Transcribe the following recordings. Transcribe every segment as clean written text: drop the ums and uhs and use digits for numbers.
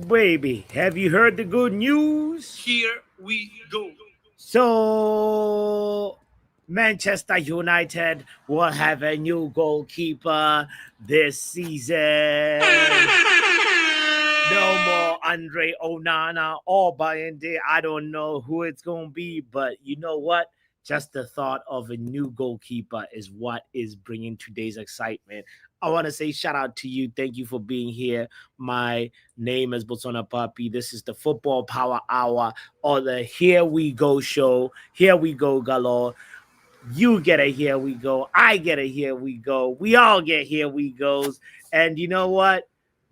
baby. Have you heard the good news? Here we go. So, Manchester United will have a new goalkeeper this season. No more Andre Onana or Bayende. I don't know who it's going to be, but you know what? Just the thought of a new goalkeeper is what is bringing today's excitement. I want to say shout out to you. Thank you for being here. My name is Botswana Papi. This is the Football Power Hour or the Here We Go show. Here we go, Galore. You get a here we go. I get a here we go. We all get here we goes. And you know what?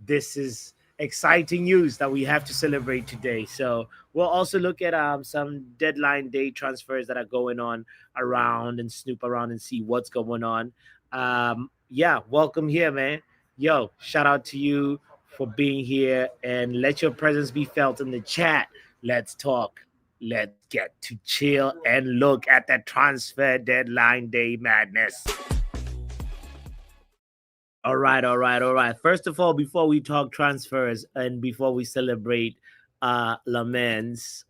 This is exciting news that we have to celebrate today. So we'll also look at some deadline day transfers that are going on around and snoop around and see what's going on. Yeah, welcome here, man. Yo, shout out to you for being here and let your presence be felt in the chat. Let's talk. Let's get to chill and look at the transfer deadline day madness. All right. First of all, before we talk transfers and before we celebrate Lammens,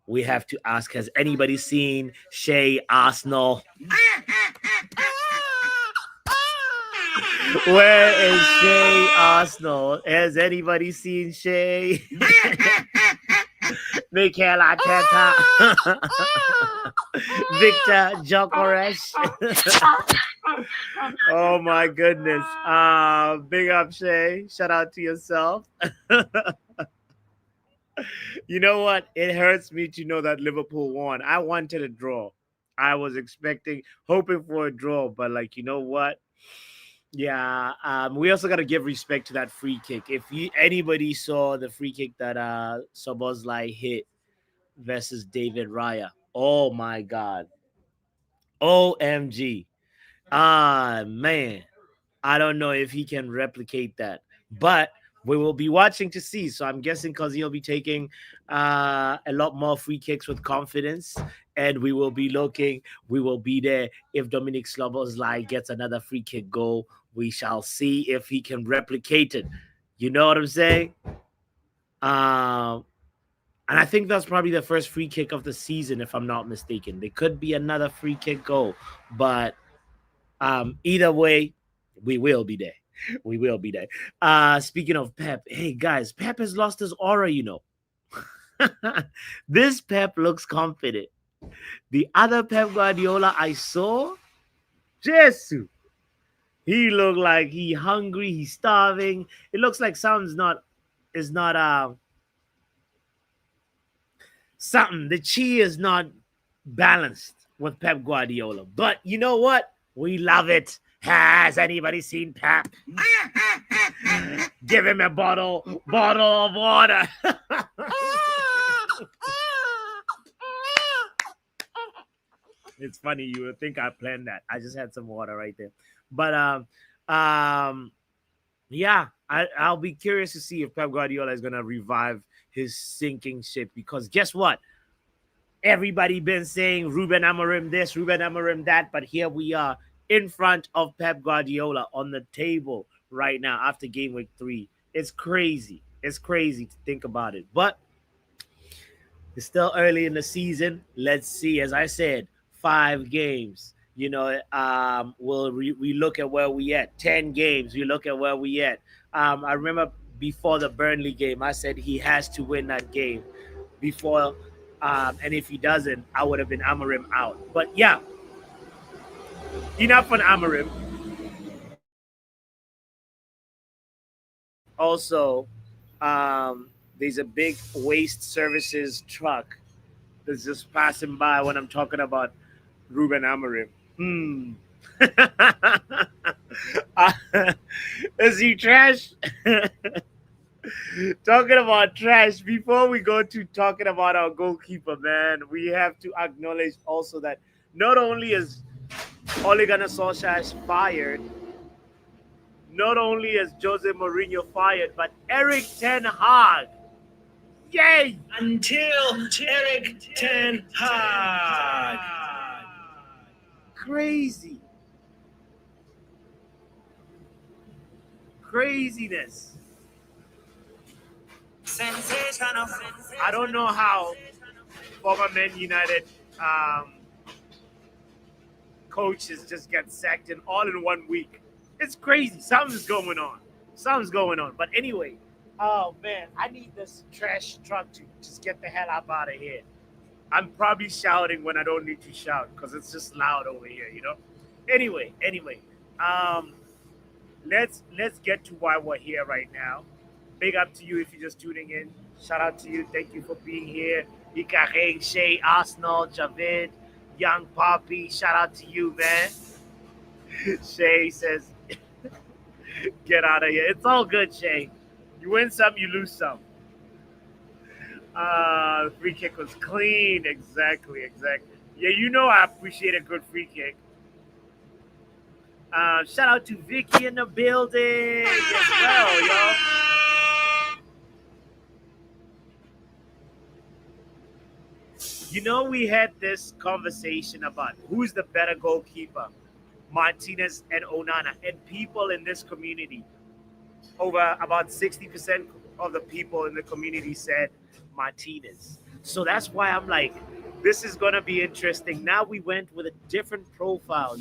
we have to ask: has anybody seen Shea Arsenal? Where is Shea Arsenal? Has anybody seen Shea? Mikel Arteta, Victor Jokeresh. Oh my goodness. Big up, Shay. Shout out to yourself. You know what? It hurts me to know that Liverpool won. I wanted a draw. I was hoping for a draw, but like, you know what? Yeah, we also got to give respect to that free kick. If anybody saw the free kick that Sobozlai hit versus David Raya, oh my God, OMG, man, I don't know if he can replicate that, but we will be watching to see. So I'm guessing because he'll be taking a lot more free kicks with confidence, and we will be there. If Dominic Slobozlai gets another free kick goal, we shall see if he can replicate it. You know what I'm saying? And I think that's probably the first free kick of the season, if I'm not mistaken. There could be another free kick goal, but either way, we will be there. We will be there. Speaking of Pep, hey guys, Pep has lost his aura, you know. This Pep looks confident. The other Pep Guardiola I saw, Jesus, he looked like he hungry, he's starving. It looks like something's not is not something. The chi is not balanced with Pep Guardiola. But you know what? We love it. Has anybody seen Pep? Give him a bottle of water. It's funny. You would think I planned that. I just had some water right there. But yeah, I'll be curious to see if Pep Guardiola is gonna revive his sinking ship, because guess what? Everybody been saying Ruben Amorim this, Ruben Amorim that, but here we are in front of Pep Guardiola on the table right now after game week 3. It's crazy. It's crazy to think about it. But it's still early in the season. Let's see. As I said, 5 games. You know, we look at where we at. 10 games. We look at where we at. I remember before the Burnley game, I said he has to win that game before. And if he doesn't, I would have been Amorim out. But yeah, enough on Amorim. Also, there's a big waste services truck that's just passing by when I'm talking about Ruben Amorim. Is he trash? Talking about trash, before we go to talking about our goalkeeper, man, we have to acknowledge also that not only is Ole Gunnar Solskjaer fired, not only is Jose Mourinho fired, but Eric Ten Hag. Yay! Until Eric Ten Hag. Crazy. Craziness. I don't know how former Men United um, coaches just get sacked in all in 1 week. It's crazy. Something's going on. Something's going on. But anyway, oh man, I need this trash truck to just get the hell up out of here. I'm probably shouting when I don't need to shout because it's just loud over here. Anyway, um, let's get to why we're here right now. Big up to you if you're just tuning in. Shout out to you. Thank you for being here. Ikareng, Shay, Arsenal, Javid, Young Poppy. Shout out to you, man. Shay says, get out of here. It's all good, Shay. You win some, you lose some. The free kick was clean. Exactly. Yeah, I appreciate a good free kick. Shout out to Vicky in the building as well, y'all. We had this conversation about who's the better goalkeeper, Martinez and Onana, and people in this community, over about 60% of the people in the community said Martinez. So that's why I'm like, this is going to be interesting. Now we went with a different profile.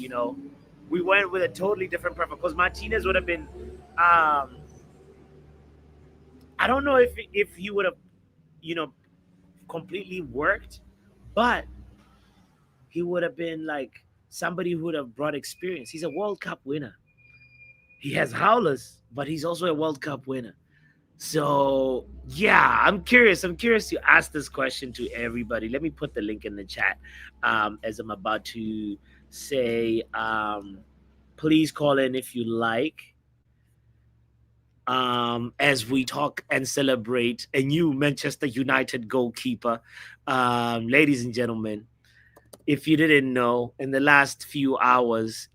We went with a totally different profile because Martinez would have been, I don't know if he would have, you know, completely worked, but he would have been like somebody who would have brought experience. He's a World Cup winner. He has howlers, but he's also a World Cup winner. So yeah, I'm curious. I'm curious to ask this question to everybody. Let me put the link in the chat as I'm about to say. Please call in if you like. As we talk and celebrate a new Manchester United goalkeeper. Ladies and gentlemen, if you didn't know, in the last few hours,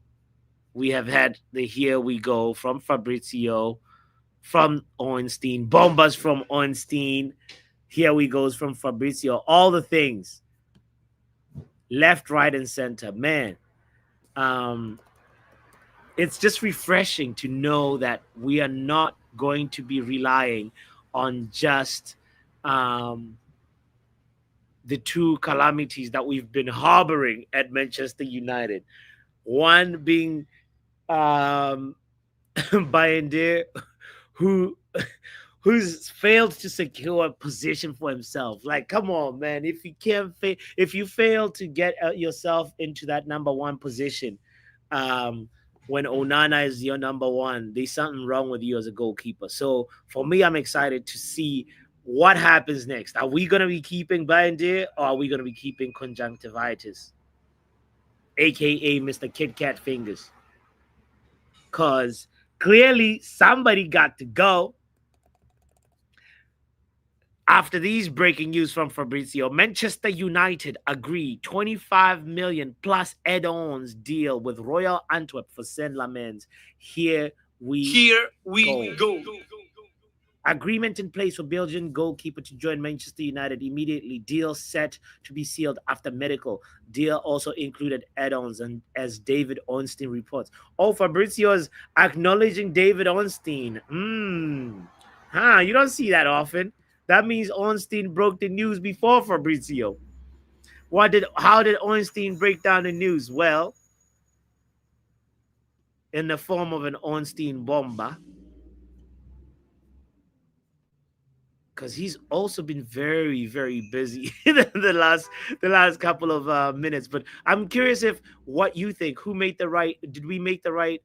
we have had the Here We Go from Fabrizio, from Ornstein, Bombas from Ornstein, Here We Goes from Fabrizio, all the things, left, right, and center. Man, it's just refreshing to know that we are not going to be relying on just the two calamities that we've been harboring at Manchester United. One being Bayende, who who's failed to secure a position for himself. Like, come on, man! If you fail to get yourself into that number one position, when Onana is your number one, there's something wrong with you as a goalkeeper. So for me, I'm excited to see what happens next. Are we going to be keeping Bayende or are we going to be keeping conjunctivitis, aka Mr. Kit Kat Fingers? Because clearly somebody got to go. After these breaking news from Fabrizio, Manchester United agreed 25 million plus add-ons deal with Royal Antwerp for Saint Lammens. Here we go. Agreement in place for Belgian goalkeeper to join Manchester United immediately. Deal set to be sealed after medical. Deal also included add-ons, and as David Ornstein reports. Oh, Fabrizio is acknowledging David Ornstein. You don't see that often. That means Ornstein broke the news before Fabrizio. How did Ornstein break down the news? Well, in the form of an Ornstein bomber. Because he's also been very, very busy the last couple of minutes. But I'm curious if what you think. Did we make the right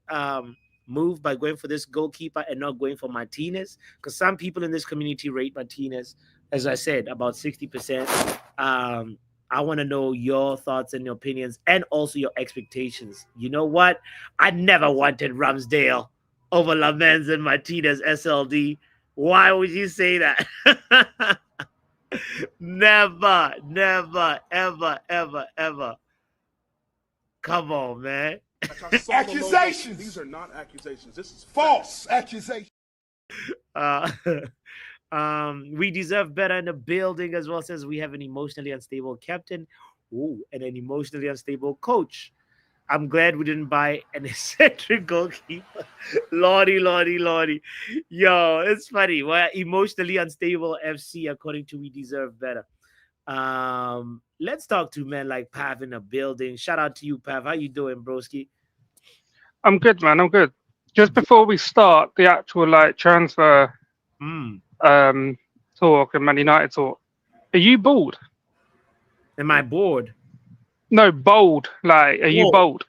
move by going for this goalkeeper and not going for Martinez? Because some people in this community rate Martinez, as I said, about 60%. I want to know your thoughts and your opinions and also your expectations. You know what? I never wanted Ramsdale over Lammens and Martinez SLD. Why would you say that? Never, ever. Come on, man. Accusations. These are not accusations. This is false accusation. We deserve better in the building as well. Says we have an emotionally unstable captain, and an emotionally unstable coach. I'm glad we didn't buy an eccentric goalkeeper. Lordy, lordy, lordy. Yo, it's funny. We're emotionally unstable FC, according to We Deserve Better. Let's talk to men like Pav in the building. Shout out to you, Pav. How you doing, broski? I'm good, man. I'm good. Just before we start the actual like transfer Mm. um talk and Man United talk, are you bold? Am I bored? No, bold. Like, are you Whoa. bold?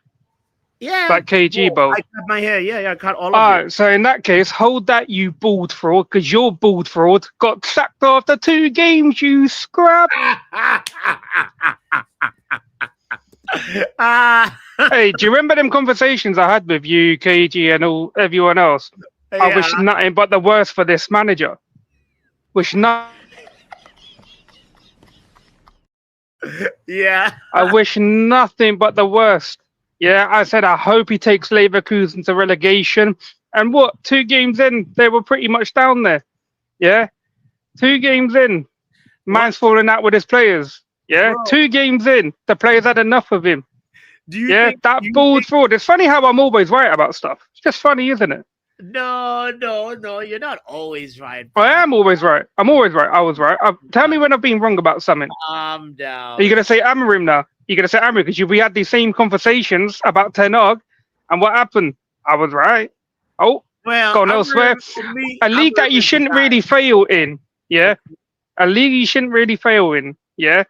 Yeah. Like KG Whoa. I bold. cut my hair. Yeah, yeah, I cut all of All it. right. So in that case, hold that, you bald fraud, because your bald fraud got sacked after 2 games. You scrub. Ah, Hey, do you remember them conversations I had with you, KG, and all everyone else? I yeah. wish nothing but the worst for this manager. Wish not. Yeah. I wish nothing but the worst. Yeah, I said I hope he takes Leverkusen to relegation. And what? 2 games in, they were pretty much down there. Yeah, 2 games in, What, man's falling out with his players. Yeah, bro? 2 games in, the players had enough of him. Do you Yeah, think? that You bald think? fraud. It's funny how I'm always right about stuff. It's just funny, isn't it? No, no, no. You're not always right, I Pav. am always right. I'm always right. I was right. Tell me when I've been wrong about something. Calm Are you down. gonna say Amarim now? You're gonna say Amarim because we had these same conversations about Ten Hag, and what happened? I was right. Oh, Well, gone I'm elsewhere. for me. A I'm league that you is the shouldn't guy. really fail in. Yeah, a league you shouldn't really fail in. Yeah,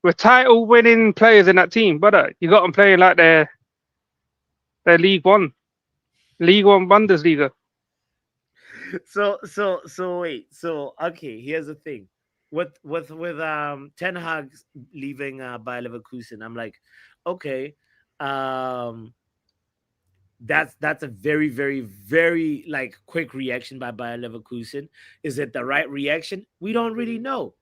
with title winning players in that team, but you got them playing like they're League One Bundesliga. So wait. So okay, here's the thing. With Ten Hag leaving by Leverkusen, I'm like, okay, um, that's a very, very, very like quick reaction by Bayer Leverkusen. Is it the right reaction? We don't really know.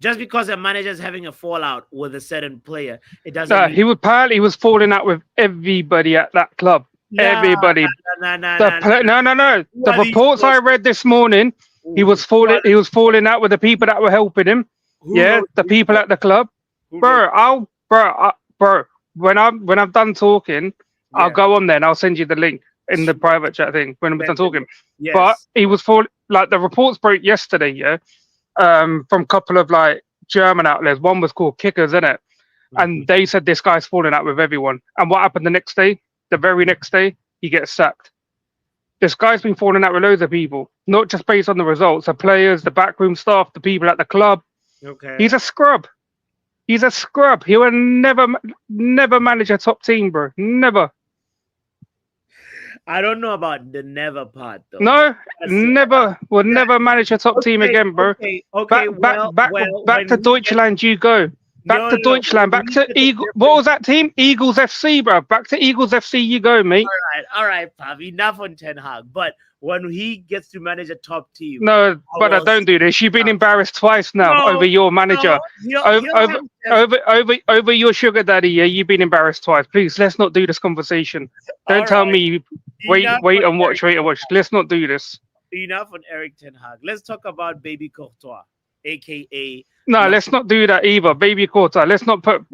Just because a manager is having a fallout with a certain player, it doesn't mean He was falling out with everybody at that club. nah, Everybody. nah, nah, nah, nah, nah. No. Who The are these reports I sources? read this morning, he Who, was who, are, falling. He was falling out with the people that were helping him. who Yeah, wrote the the people report? at the club. Who wrote? Bro, when I'm done talking, I'll Yeah. go on there and I'll send you the link in the private chat thing when we're done Send it. talking. But Yes. he was falling like the reports broke yesterday. Yeah, from a couple of like German outlets. One was called Kickers, innit? And they said this guy's falling out with everyone. And what happened the next day? The very next day, he gets sacked. This guy's been falling out with loads of people, not just based on the results, the players, the backroom staff, the people at the club. Okay. He's a scrub. He's a scrub. He will never manage a top team, bro. Never. I don't know about the never part though. No, That's- never. Will never manage a top team again, bro. Okay. Okay. Back when to we get- Deutschland you go. Back No, to no, Deutschland. when Back we to get the Eagle. difference- What was that team? Eagles FC, bro. Back to Eagles FC you go, mate. All right, Pav. Enough on Ten Hag. But when he gets to manage a top team, No, but I will don't do this. You've been embarrassed twice now No, over your manager. Over your sugar daddy. Yeah, you've been embarrassed twice. Please, let's not do this conversation. Don't tell me. Wait and watch. Let's not do this. Enough on Eric Ten Hag. Let's talk about Baby Courtois, aka. No, let's not do that either, baby quarter. Let's not put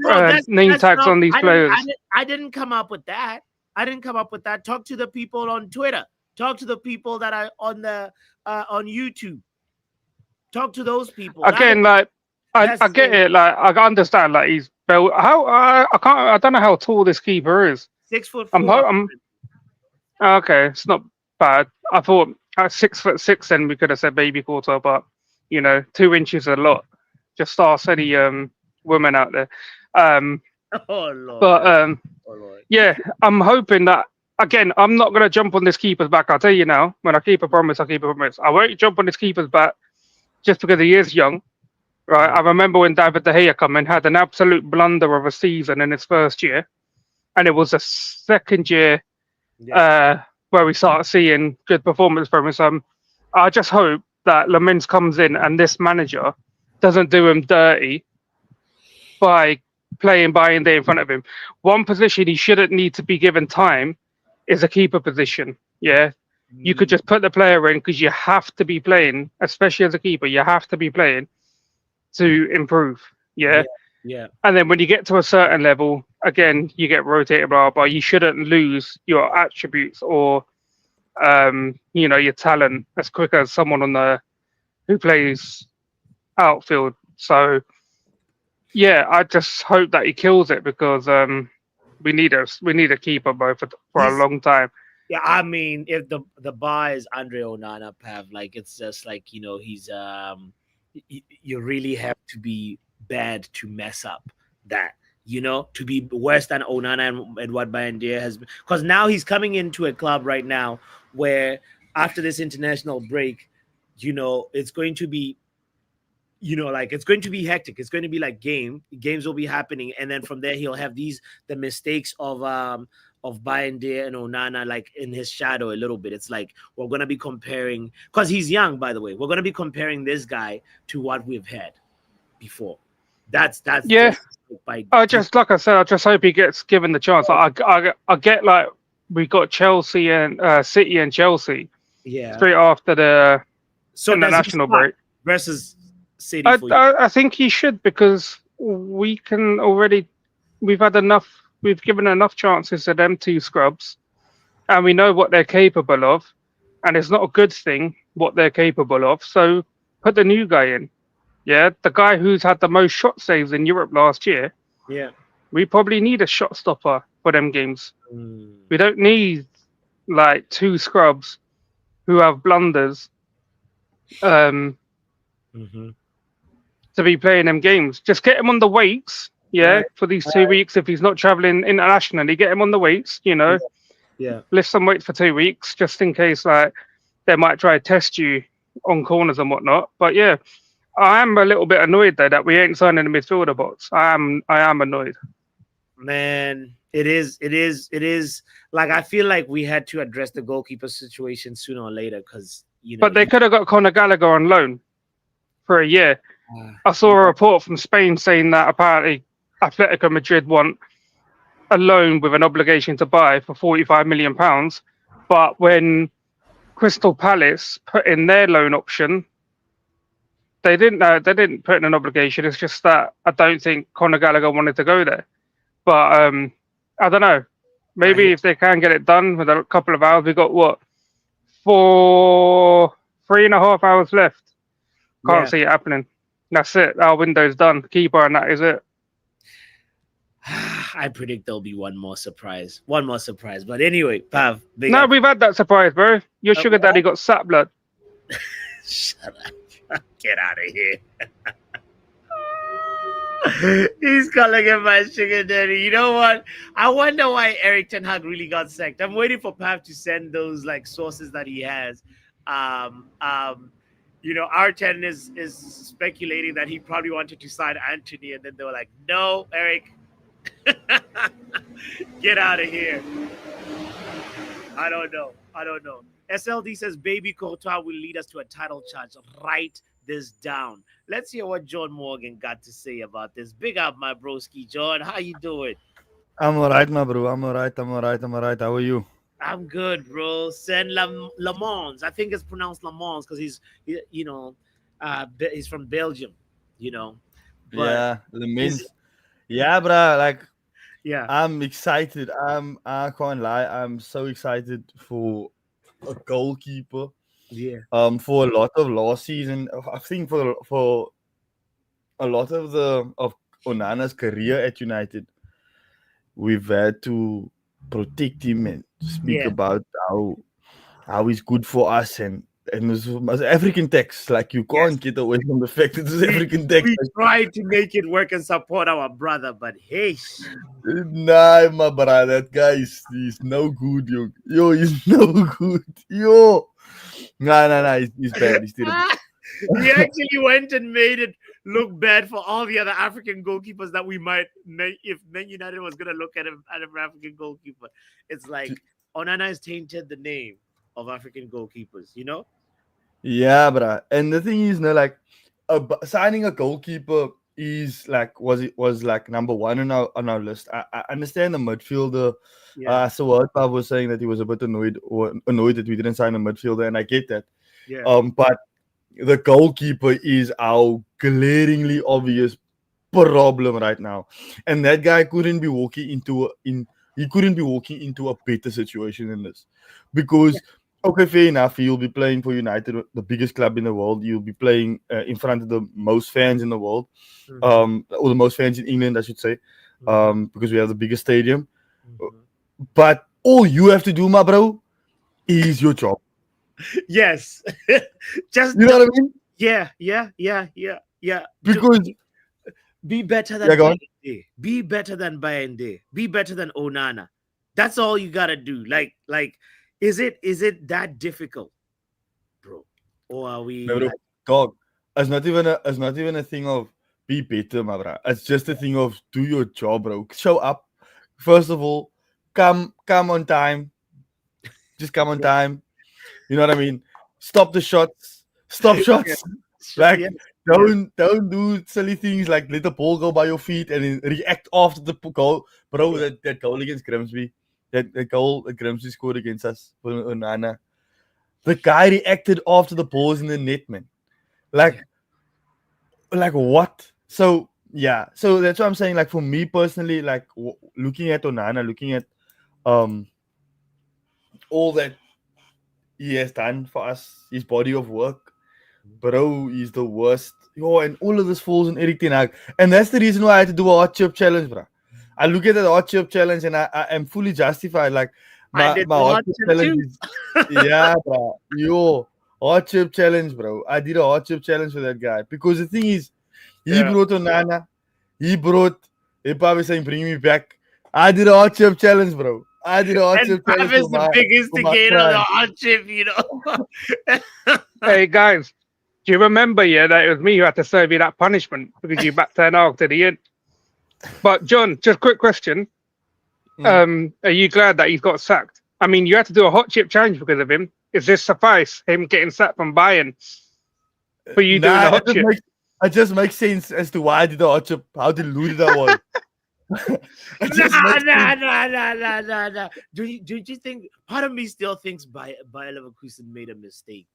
name tags on these players. I didn't come up with that. I didn't come up with that. Talk to the people on Twitter. Talk to the people that are on the on YouTube. Talk to those people. Again, like I get it. Like I understand. Like he's built. I can't. I don't know how tall this keeper is. 6'4". Okay. It's not bad. I thought at 6'6", then we could have said baby quarter, but 2 inches is a lot. Just ask any woman out there. Oh Lord. But Oh Lord. yeah, I'm hoping that. Again, I'm not going to jump on this keeper's back. I'll tell you now. When I keep a promise, I keep a promise. I won't jump on this keeper's back just because he is young, right? I remember when David De Gea came in, had an absolute blunder of a season in his first year, and it was the second year where we started seeing good performance from him. I just hope that Lammens comes in and this manager doesn't do him dirty by playing by day in front of him. One position he shouldn't need to be given time is a keeper position. Yeah. You could just put the player in because you have to be playing, especially as a keeper, you have to be playing to improve. Yeah. Yeah. And then when you get to a certain level, again, you get rotated, blah, blah. You shouldn't lose your attributes or, your talent as quick as someone who plays outfield. So, yeah, I just hope that he kills it because we need a keeper, bro, for a He's long time. Yeah, I mean, if the bar is Andre Onana, Pav, like it's just like he's you really have to be bad to mess up that. To be worse than Onana and what Bayendier has been, because now he's coming into a club right now where after this international break, it's going to be like it's going to be hectic. It's going to be like games will be happening, and then from there he'll have the mistakes of Bayendier and Onana like in his shadow a little bit. It's like we're gonna be comparing because he's young, by the way. We're gonna be comparing this guy to what we've had before. That's Yeah, just by like I said, I just hope he gets given the chance. I get like we got Chelsea and City and Chelsea yeah. straight after the So does he international start break. versus City I, for you? I I think he should because we can already we've had enough we've given enough chances to them two scrubs and we know what they're capable of and it's not a good thing what they're capable of. So put the new guy in. Yeah, the guy who's had the most shot saves in Europe last year. Yeah. We probably need a shot stopper for them games. Mm. We don't need like two scrubs who have blunders um, Mhm. to be playing them games. Just get him on the weights, yeah, Right. for these 2 weeks. If he's not traveling internationally, get him on the weights, Yeah. lift some weights for 2 weeks just in case like they might try to test you on corners and whatnot. But yeah, I am a little bit annoyed though that we ain't signing a midfielder box. I am annoyed. Man, it is like I feel like we had to address the goalkeeper situation sooner or later because But they could have got Conor Gallagher on loan for a year. I saw a report from Spain saying that apparently Atletico Madrid want a loan with an obligation to buy for £45 million. But when Crystal Palace put in their loan option, they didn't put in an obligation. It's just that I don't think Conor Gallagher wanted to go there. But I don't know. Maybe if they can get it done with a couple of hours, we got what 3.5 hours left. Can't see it happening. That's it. Our window's done. Keeper and that is it. I predict there'll be one more surprise. One more surprise. But anyway, Pav, big No, up. we've had that surprise, bro. Your sugar daddy got sap blood. Shut up. Get out of here. He's calling him my sugar daddy. You know what? I wonder why Eric Ten Hag really got sacked. I'm waiting for Pav to send those like sources that he has. R10 is speculating that he probably wanted to sign Anthony, and then they were like, "No, Eric, get out of here." I don't know. SLD says Baby Courtois will lead us to a title charge. Write this down. Let's hear what John Morgan got to say about this. Big up, my broski. John, how you doing? I'm alright, my bro. I'm alright. How are you? I'm good, bro. Send Lammens. I think it's pronounced Lammens because he's from Belgium, But Yeah, the Lammens. Yeah, bro. Like, yeah, I'm excited. I can't lie. I'm so excited for a goalkeeper. yeah, For a lot of last season, I think for a lot of Onana's career at United, we've had to protect him and speak yeah. about how he's good for us and it's African text. Like you can't get away from the fact that it's African text. We tried to make it work and support our brother, but hey, Nah, my brother, that guy he's no good, yo. Yo, he's no good. Yo. Nah, he's bad. He's terrible. he actually went and made it look bad for all the other African goalkeepers that we might make if Man United was going to look at him as an African goalkeeper. It's like Onana has tainted the name of African goalkeepers, Yeah, bruh. And the thing is, like signing a goalkeeper is like was like number one on our list. I understand the midfielder. So what Pav was saying that he was a bit annoyed that we didn't sign a midfielder, and I get that. Yeah. But the goalkeeper is our glaringly obvious problem right now, and that guy couldn't be walking into a better situation than this, because okay, fair enough, you'll be playing for United, the biggest club in the world. You'll be playing in front of the most fans in the world, or the most fans in England, I should say, because we have the biggest stadium. But all you have to do, my bro, is your job. Yes. Just You know what I mean? Yeah. Because Be better Yeah, than go on. Bayende. Be better than Bayende. Be better than Onana. That's all you gotta do. Like, is it that difficult, bro? Or are we no, bro, dog, it's not even a thing of be better, my bro. It's just a thing of do your job, bro. Show up. First of all, come on time. Just come on time. You know what I mean? Stop the shots. Stop shots. Like, Yes. don't do silly things like let the ball go by your feet and then react after the goal. Bro, that goal against Grimsby, that goal that Grimsby scored against us for Onana. The guy reacted after the ball's in the net, man. Like what? So yeah, so that's what I'm saying. Like for me personally, like looking at Onana, looking at all that he has done for us, his body of work, bro, he's the worst. Yo, and all of this falls on Eric Ten Hag. And that's the reason why I had to do a hot chip challenge, bro. I look at that hot chip challenge and I am fully justified. Like I my did hot hot chip chip challenge too. is yeah, bro. Yo, hot chip challenge, bro. I did a hot chip challenge for that guy. Because the thing is, he brought Onana, he brought Epabe saying bring me back. I did a hot chip challenge, bro. I did a hot And chip challenge Pav is the big instigator of the crime. hot chip, you know. Hey guys, do you remember? Yeah, that it was me who had to serve you that punishment because you backed Ten Hag to the end. But John, just quick question: are you glad that he's got sacked? I mean, you had to do a hot chip challenge because of him. Is this suffice him getting sacked from Bayern for you doing the hot chip? It just makes sense as to why I did the hot chip, how deluded I was. Nah. Do you think part of me still thinks Bayer Leverkusen made a mistake,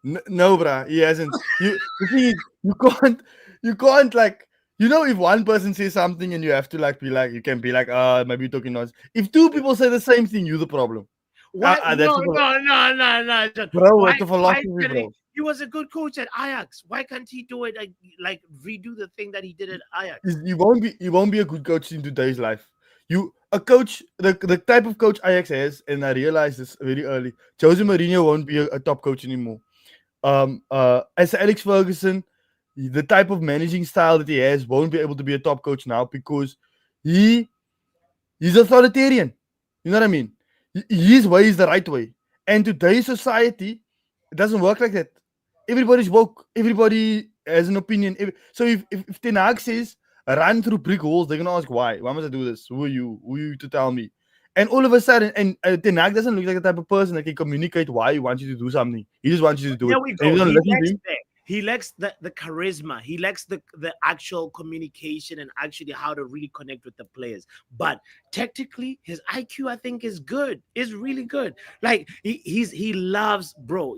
bro? No, bruh, he hasn't. The thing is, you can't like, if one person says something and you have to like be like, you can be like, maybe you're talking nonsense. If two people say the same thing, you're the problem. Why? That's No, John. bro. It's a philosophy, bro. He was a good coach at Ajax. Why can't he do it like redo the thing that he did at Ajax? You won't be a good coach in today's life. A coach, the type of coach Ajax has, and I realized this very early. Jose Mourinho won't be a top coach anymore. As Alex Ferguson, the type of managing style that he has won't be able to be a top coach now because he's authoritarian. You know what I mean? His way is the right way. And today's society, it doesn't work like that. Everybody's woke. Everybody has an opinion. So if Ten Hag says run through brick walls, they're gonna ask why. Why must I do this? Who are you? Who are you to tell me? And all of a sudden, and Ten Hag doesn't look like the type of person that can communicate why he wants you to do something. He just wants you to do There it. we And go. if you don't listen to him, He lacks the charisma. He lacks the actual communication and actually how to really connect with the players. But technically, his IQ, I think, is good. Is really good. Like he loves, bro.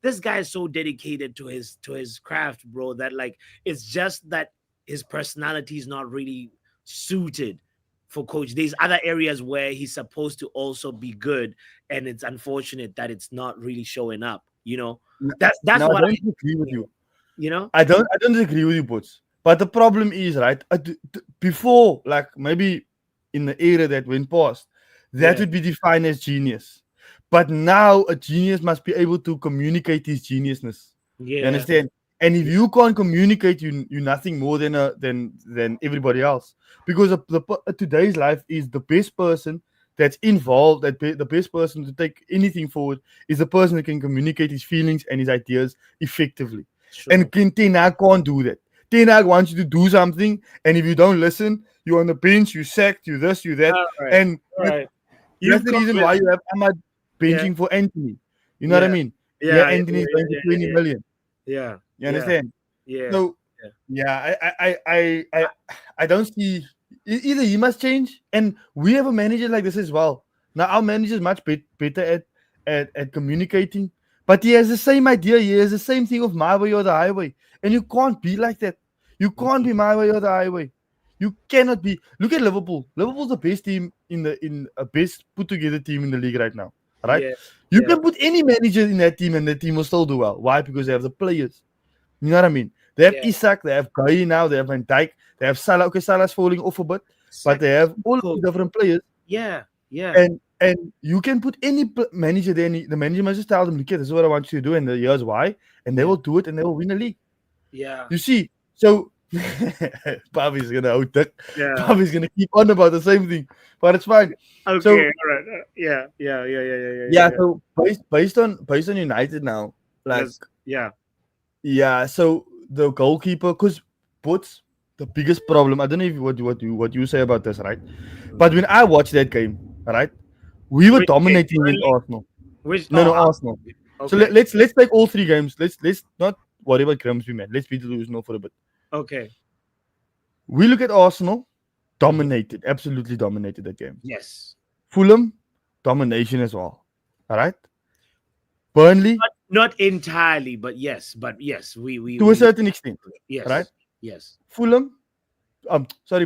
This guy is so dedicated to his craft, bro. That like it's just that his personality is not really suited for coach. There's other areas where he's supposed to also be good, and it's unfortunate that it's not really showing up. You know, that's no, what I don't agree with you. You know, I don't agree with you, Boots. But the problem is, right? Before, like maybe in the era that went past, that would be defined as genius. But now a genius must be able to communicate his geniusness. Yeah. You understand? And if you can't communicate, you're nothing more than everybody else. Because today's life is the best person that's involved, the best person to take anything forward is the person who can communicate his feelings and his ideas effectively. Sure. And Ten Hag can't do that. Ten Hag wants you to do something, and if you don't listen, you're on the bench, you're sacked, you this, you that. Right. And right. That's the reason why you have Ahmad benching for Anthony. You know what I mean? Yeah, Anthony's going to 20 million. Yeah. You understand? Yeah. So I don't see. Either he must change, and we have a manager like this as well. Now our manager is much better at communicating, but he has the same idea. He has the same thing of my way or the highway, and you can't be like that. You can't be my way or the highway. You cannot be. Look at Liverpool. Liverpool's the best team in a best put together team in the league right now. Right? Yeah. You Yeah. can put any manager in that team and the team will still do well. Why? Because they have the players. You know what I mean? They have Yeah. Isak, they have Guy now, they have Van Dijk, they have Salah. Okay, Salah's falling off a bit, but they have all of Cool. these different players. Yeah. Yeah. And you can put any manager there. And the manager must just tell them, look, this is what I want you to do, and here's why, and they will do it, and they will win the league. Yeah. You see, so Pavi's gonna outdick. Yeah. Pavi's gonna keep on about the same thing, but it's fine. Okay. So- All right. Yeah. Yeah. So based on United now, like Yeah. yeah. So the goalkeeper, because what's the biggest problem? I don't know if what you say about this, right? But when I watched that game, right, we were Which game? dominating Burnley? in Arsenal. Which No, Arsenal. Okay. So let's take all 3 games. Let's not worry about Grimsby, man. Let's beat the Arsenal for a bit. Okay. We look at Arsenal, dominated, absolutely dominated that game. Yes. Fulham, domination as well. All right. Burnley, Not entirely, but yes. We to a certain extent. yes. right? Yes. Fulham,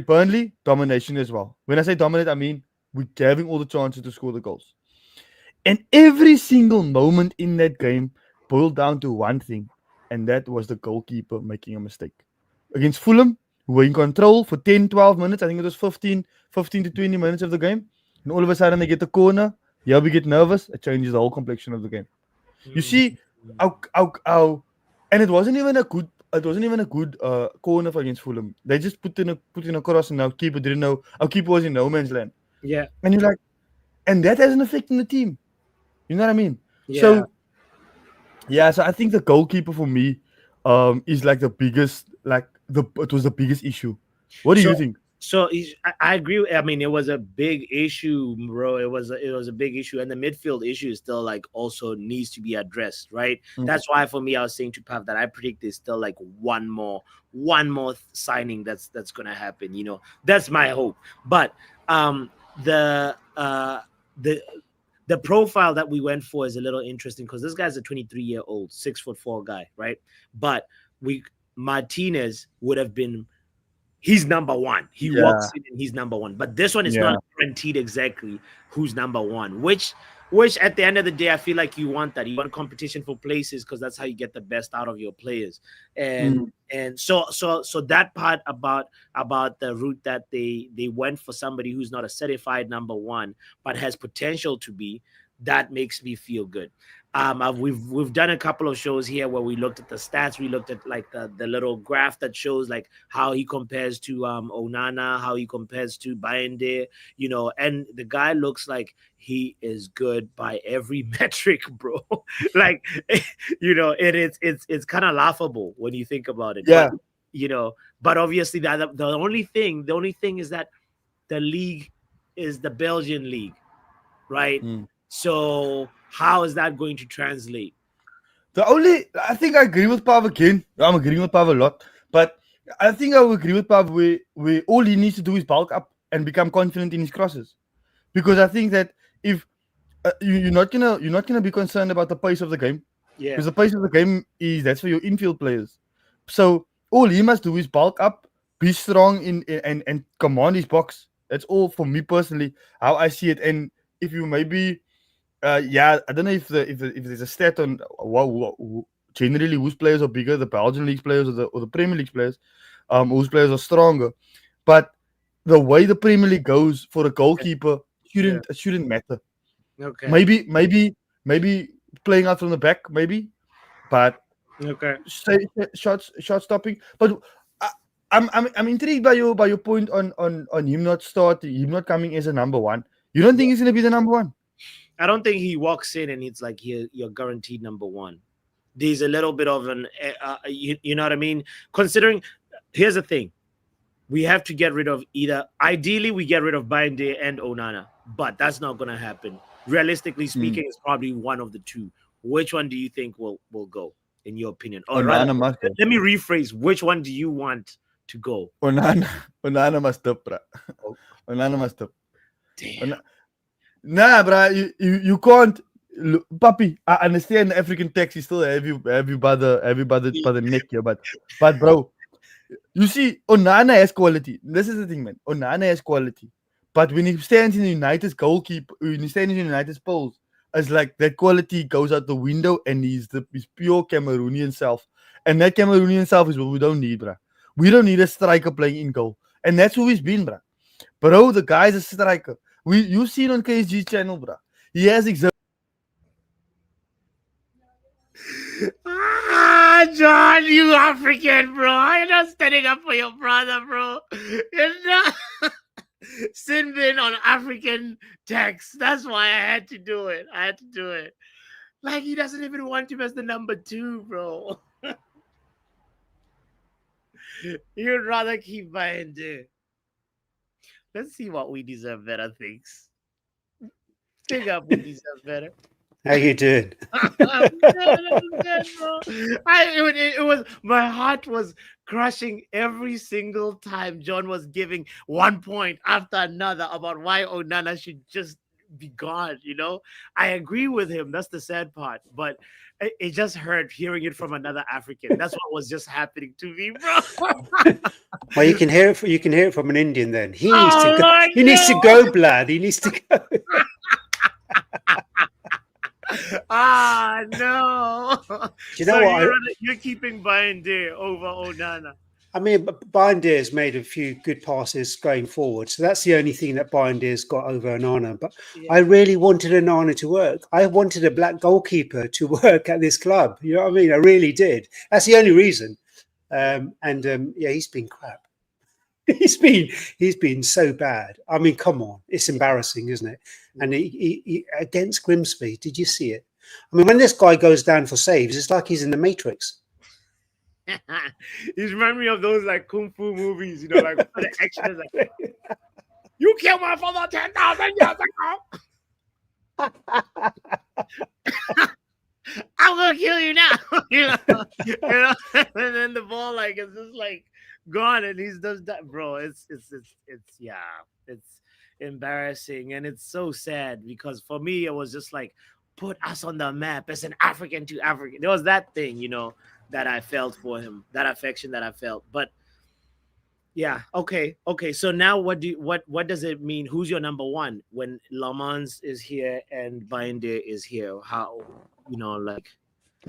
Burnley, domination as well. When I say dominate, I mean we're having all the chances to score the goals. And every single moment in that game boiled down to one thing, and that was the goalkeeper making a mistake. Against Fulham, who were in control for 10, 12 minutes, I think it was 15 to 20 minutes of the game, and all of a sudden they get the corner, yeah, we get nervous, it changes the whole complexion of the game. You see, our and it wasn't even a good corner for against Fulham. They just put in a cross, and our keeper didn't know. Our keeper was in no man's land. Yeah. And you're like, and that has an effect on the team. You know what I mean? Yeah. So I think the goalkeeper for me is like the biggest, it was the biggest issue. What do you think? So I agree. I mean, it was a big issue, bro. It was a big issue, and the midfield issue is still like also needs to be addressed, right? Mhm. That's why for me, I was saying to Pav that I predict there's still like one more signing that's gonna happen. You know, that's my hope. But the profile that we went for is a little interesting because this guy's a 23-year-old, 6'4" guy, right? But Martinez would have been. He's number one. He walks in and he's number one. But this one is not guaranteed exactly who's number one. Which at the end of the day, I feel like you want that. You want competition for places because that's how you get the best out of your players. And so that part about the route that they went for somebody who's not a certified number one but has potential to be, that makes me feel good. We've done a couple of shows here where we looked at the stats. We looked at like the little graph that shows like how he compares to Onana, how he compares to Bayende, you know, and the guy looks like he is good by every metric, bro. Like, you know, it's kind of laughable when you think about it. Yeah. But, you know, but obviously the only thing is that the league is the Belgian league, right? So how is that going to translate? I think I agree with Pav again. I'm agreeing with Pav a lot, but I think I will agree with Pav where all he needs to do is bulk up and become confident in his crosses, because I think that if you're not gonna be concerned about the pace of the game, because the pace of the game that's for your infield players. So all he must do is bulk up, be strong and command his box. That's all for me personally how I see it. And if you maybe I don't know if there's a stat on generally whose players are bigger, the Belgian league players or the Premier League players, whose players are stronger. But the way the Premier League goes for a goalkeeper shouldn't matter. Okay. Maybe playing out from the back, maybe, but shot stopping. But I'm intrigued by your point on him not coming as a number one. You don't think he's gonna be the number one? I don't think he walks in and it's like you're guaranteed number one. There's a little bit of an, you know what I mean? Considering, here's the thing. We have to get rid of ideally we get rid of Bayende and Onana, but that's not going to happen. Realistically speaking, it's probably one of the two. Which one do you think will go, in your opinion? Or rather, let me rephrase. Which one do you want to go? Onana must stop, bro. Onana must stop. Damn. Nah, bro, you can't, Papi. I understand the African tax is still have you by the neck here, but bro, You see, Onana has quality. This is the thing, man. Onana has quality. But when he stands in the United's goalkeeper, when he stands in the United's poles, it's like that quality goes out the window and he's pure Cameroonian self. And that Cameroonian self is what we don't need, bruh. We don't need a striker playing in goal. And that's who he's been, bruh. Bro, the guy's a striker. You've seen on KSG channel, bruh. He has John, you African, bro. You're not standing up for your brother, bro. You're not Sinbin on African text. That's why I had to do it. Like, he doesn't even want him as the number 2, bro. You'd rather keep buying there. Let's see what we deserve better thinks. Think up, we deserve better. How you doing? It was, my heart was crushing every single time John was giving 1 point after another about why Onana should just be gone. You know, I agree with him. That's the sad part, but it just hurt hearing it from another African. That's what was just happening to me, bro. Well, you can hear it. You can hear it from an Indian. Then he needs to go. He needs to go, Blad. He needs to go. No. You know what? You're keeping Bayende over Onana. I mean, Bayende has made a few good passes going forward, so that's the only thing that Bayende has got over Onana. But yeah. I really wanted Onana to work. I wanted a black goalkeeper to work at this club. You know what I mean? I really did. That's the only reason. Yeah, he's been crap. He's been so bad. I mean, come on, it's embarrassing, isn't it? And he against Grimsby, did you see it? I mean, when this guy goes down for saves, it's like he's in the Matrix. He's reminding me of those like kung fu movies, you know, like the action is like, you killed my father 10,000 years ago. I'm gonna kill you now. you know, and then the ball like is just like gone, and he's does that, bro. It's embarrassing, and it's so sad because for me it was just like, put us on the map as an African to African. There was that thing, you know, that I felt for him, that affection that I felt. But yeah, okay. So now what does it mean? Who's your number 1 when Lammens is here and Bayende is here? How, you know, like,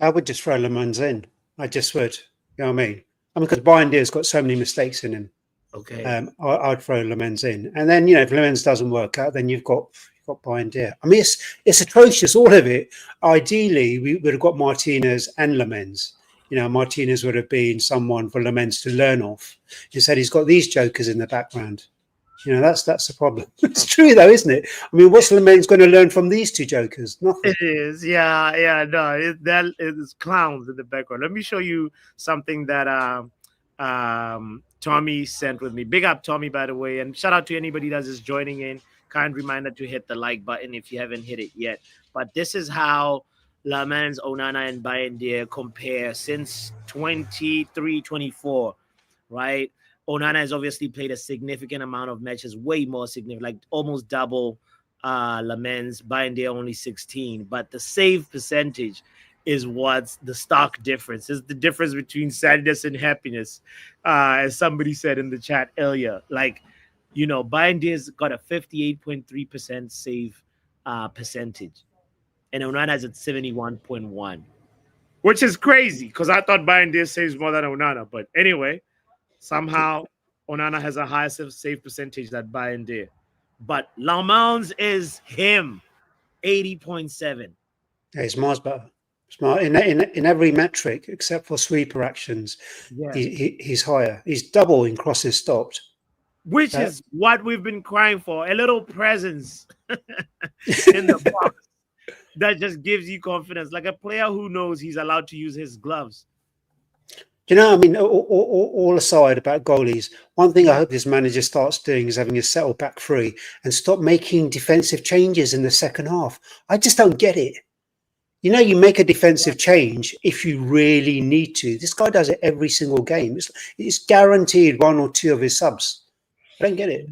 I would just throw Lammens in. I just would. You know what I mean? Because Bayende has got so many mistakes in him. Okay. I'd throw Lammens in, and then, you know, if Lammens doesn't work out, then you've got Bayende. I mean, it's atrocious, all of it. Ideally, we would have got Martinez and Lammens. You know, Martinez would have been someone for Lammens to learn off. Instead, he's got these jokers in the background. You know, that's the problem. It's true, though, isn't it? I mean, what's Lammens going to learn from these two jokers? Nothing. It is, yeah. No, that is clowns in the background. Let me show you something that Tommy sent with me. Big up, Tommy, by the way, and shout out to anybody that's just joining in. Kind reminder to hit the like button if you haven't hit it yet. But this is how Lammens, Onana, and Bayende compare since 23-24, right? Onana has obviously played a significant amount of matches, way more significant, like almost double Lammens. Bayende only 16, but the save percentage is what's the stark difference. Is the difference between sadness and happiness, as somebody said in the chat earlier. Like, you know, Bayende's got a 58.3% save percentage, and Onana's at 71.1, which is crazy because I thought Bayende saves more than Onana. But anyway, somehow Onana has a higher save percentage than Bayende. But Lammens is him, 80.7. Yeah, he's miles better. Smart in every metric except for sweeper actions. Yeah. He's higher. He's double in crosses stopped. Which is what we've been crying for. A little presence in the box that just gives you confidence. Like a player who knows he's allowed to use his gloves. You know, I mean, all aside about goalies, one thing I hope this manager starts doing is having a settle back three and stop making defensive changes in the second half. I just don't get it. You know, you make a defensive change if you really need to. This guy does it every single game. It's guaranteed one or two of his subs. I don't get it.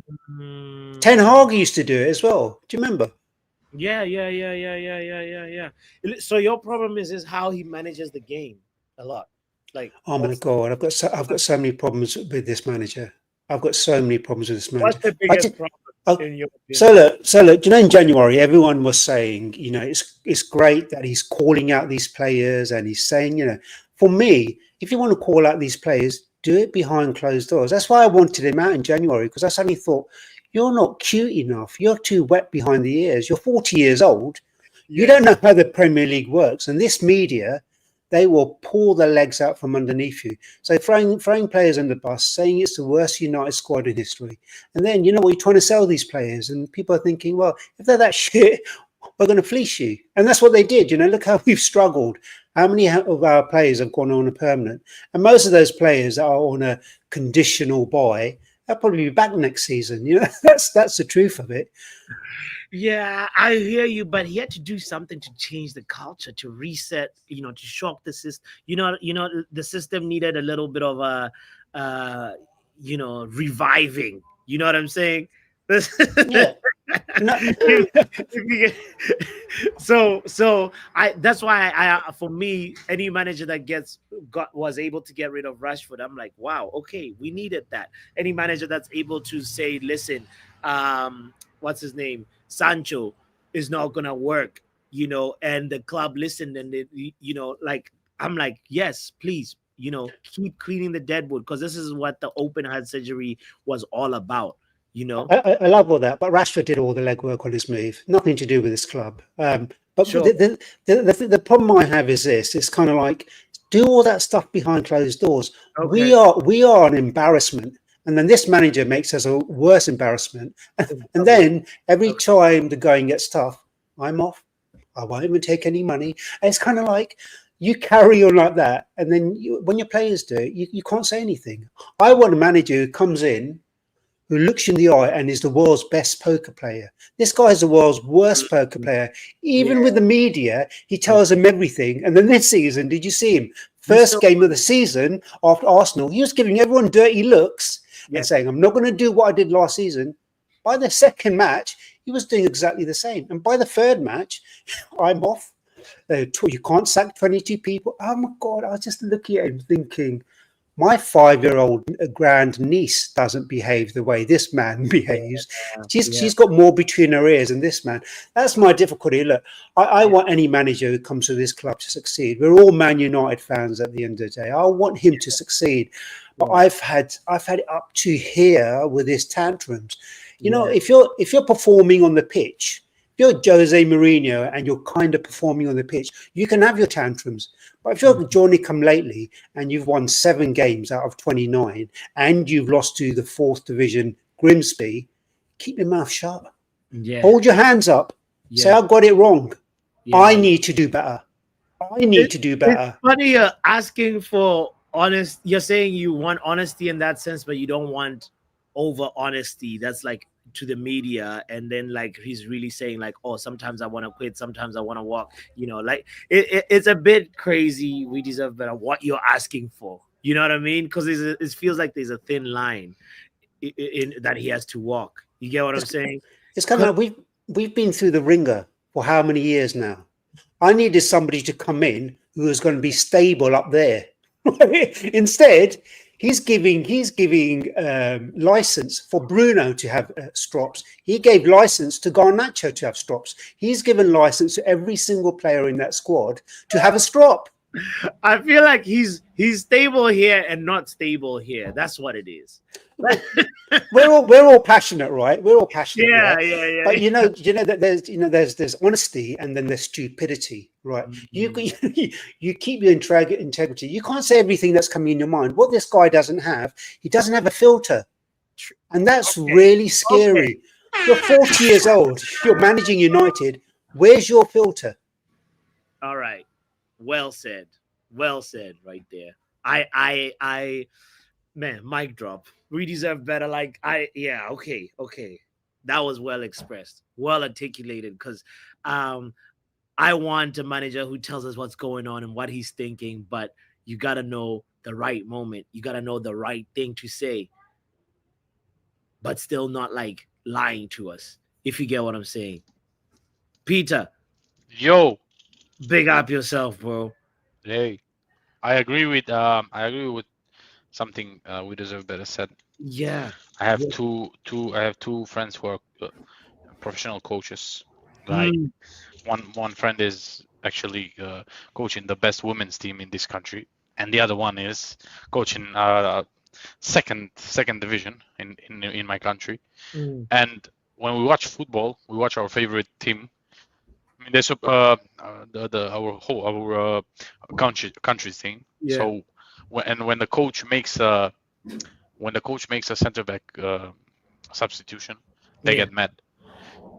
Ten Hag used to do it as well. Do you remember? Yeah. So your problem is how he manages the game a lot. Like, Oh my God, I've got so many problems with this manager. I've got so many problems with this what's manager. the I biggest just, problem oh, in your so opinion? look, you know, in January, everyone was saying, you know, it's great that he's calling out these players and he's saying, you know, for me, if you want to call out these players, do it behind closed doors. That's why I wanted him out in January, because I suddenly thought, you're not cute enough. You're too wet behind the ears. You're 40 years old. You don't know how the Premier League works. And this media, they will pull their legs out from underneath you. So throwing players in the bus, saying it's the worst United squad in history. And then, you know what, you're trying to sell these players. And people are thinking, well, if they're that shit, we're going to fleece you. And that's what they did. You know, look how we've struggled. How many of our players have gone on a permanent? And most of those players that are on a conditional buy, they'll probably be back next season. You know, that's the truth of it. Yeah, I hear you, but he had to do something to change the culture, to reset, you know, to shock the system. The system needed a little bit of a, reviving. You know what I'm saying? Yeah. No, So I that's why for me, any manager that was able to get rid of Rashford, I'm like, wow, okay, we needed that. Any manager that's able to say, listen, what's his name, Sancho is not gonna work, and the club listened, and like, I'm like, yes, please, keep cleaning the deadwood, because this is what the open heart surgery was all about. I love all that, but Rashford did all the legwork on his move. Nothing to do with his club. But Sure. the problem I have is this: it's kind of like, do all that stuff behind closed doors. Okay. We are an embarrassment, and then this manager makes us a worse embarrassment. And then every time the going gets tough, I'm off. I won't even take any money. And it's kind of like, you carry on like that, and then when your players do it, you can't say anything. I want a manager who comes in, who looks you in the eye and is the world's best poker player. This guy is the world's worst poker player. Even with the media, he tells them everything. And then this season, did you see him? First game of the season after Arsenal, he was giving everyone dirty looks and saying, I'm not going to do what I did last season. By the second match, he was doing exactly the same. And by the third match, I'm off. You can't sack 22 people. Oh my God, I was just looking at him thinking, my 5-year-old grand niece doesn't behave the way this man behaves. She's got more between her ears than this man. That's my difficulty. Look, I want any manager who comes to this club to succeed. We're all Man United fans at the end of the day. I want him to succeed. But I've had it up to here with his tantrums. You know, if you're performing on the pitch, if you're Jose Mourinho and you're kind of performing on the pitch, you can have your tantrums. But if you're Johnny come lately and you've won 7 games out of 29 and you've lost to the 4th division Grimsby, keep your mouth shut. Yeah. Hold your hands up. Say, I got it wrong. I need to do better. I need to do better. It's funny you're asking for honest. You're saying you want honesty in that sense, but you don't want over honesty. That's like to the media, and then like he's really saying like, oh, sometimes I want to quit, sometimes I want to walk. Like it's a bit crazy. We deserve better. What you're asking for, you know what I mean? Because it feels like there's a thin line in that he has to walk. You get what I'm saying? It's kind of like we've been through the ringer for how many years now? I needed somebody to come in who was going to be stable up there. Instead, he's giving license for Bruno to have strops. He gave license to Garnacho to have strops. He's given license to every single player in that squad to have a strop. I feel like he's stable here and not stable here. That's what it is. we're all passionate, right? We're all passionate. Yeah. But you know that there's honesty and then there's stupidity, right? Mm-hmm. You keep your integrity. You can't say everything that's coming in your mind. What this guy doesn't have, he doesn't have a filter, and that's really scary. You're 40 years old. You're managing United. Where's your filter? All right. Well said right there. I man, mic drop. We deserve better. Like okay. That was well expressed, well articulated, because I want a manager who tells us what's going on and what he's thinking, but you gotta know the right moment. You gotta know the right thing to say, but still not like lying to us, if you get what I'm saying. Peter. Yo. Big up yourself, bro. Hey. I agree with something we deserve better said. Yeah. I have Yeah. two friends who are professional coaches. Like Mm, one friend is actually coaching the best women's team in this country, and the other one is coaching second division in my country. mm, And when we watch football, we watch our favorite team. I mean, there's the our country thing. yeah. So when the coach makes a center back substitution, they Yeah. get mad.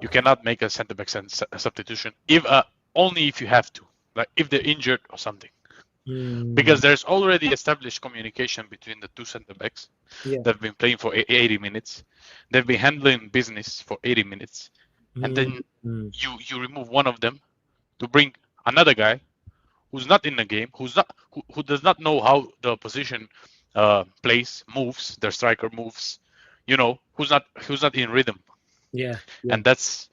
You cannot make a center back substitution if only if you have to, like if they're injured or something, because Mm, there's already established communication between the two center backs. yeah. They've been playing for 80 minutes. They've been handling business for 80 minutes, and Mm, then mm, you remove one of them to bring another guy who's not in the game, who does not know how the position plays, moves, their striker moves, who's not in rhythm. yeah. Yeah. And that's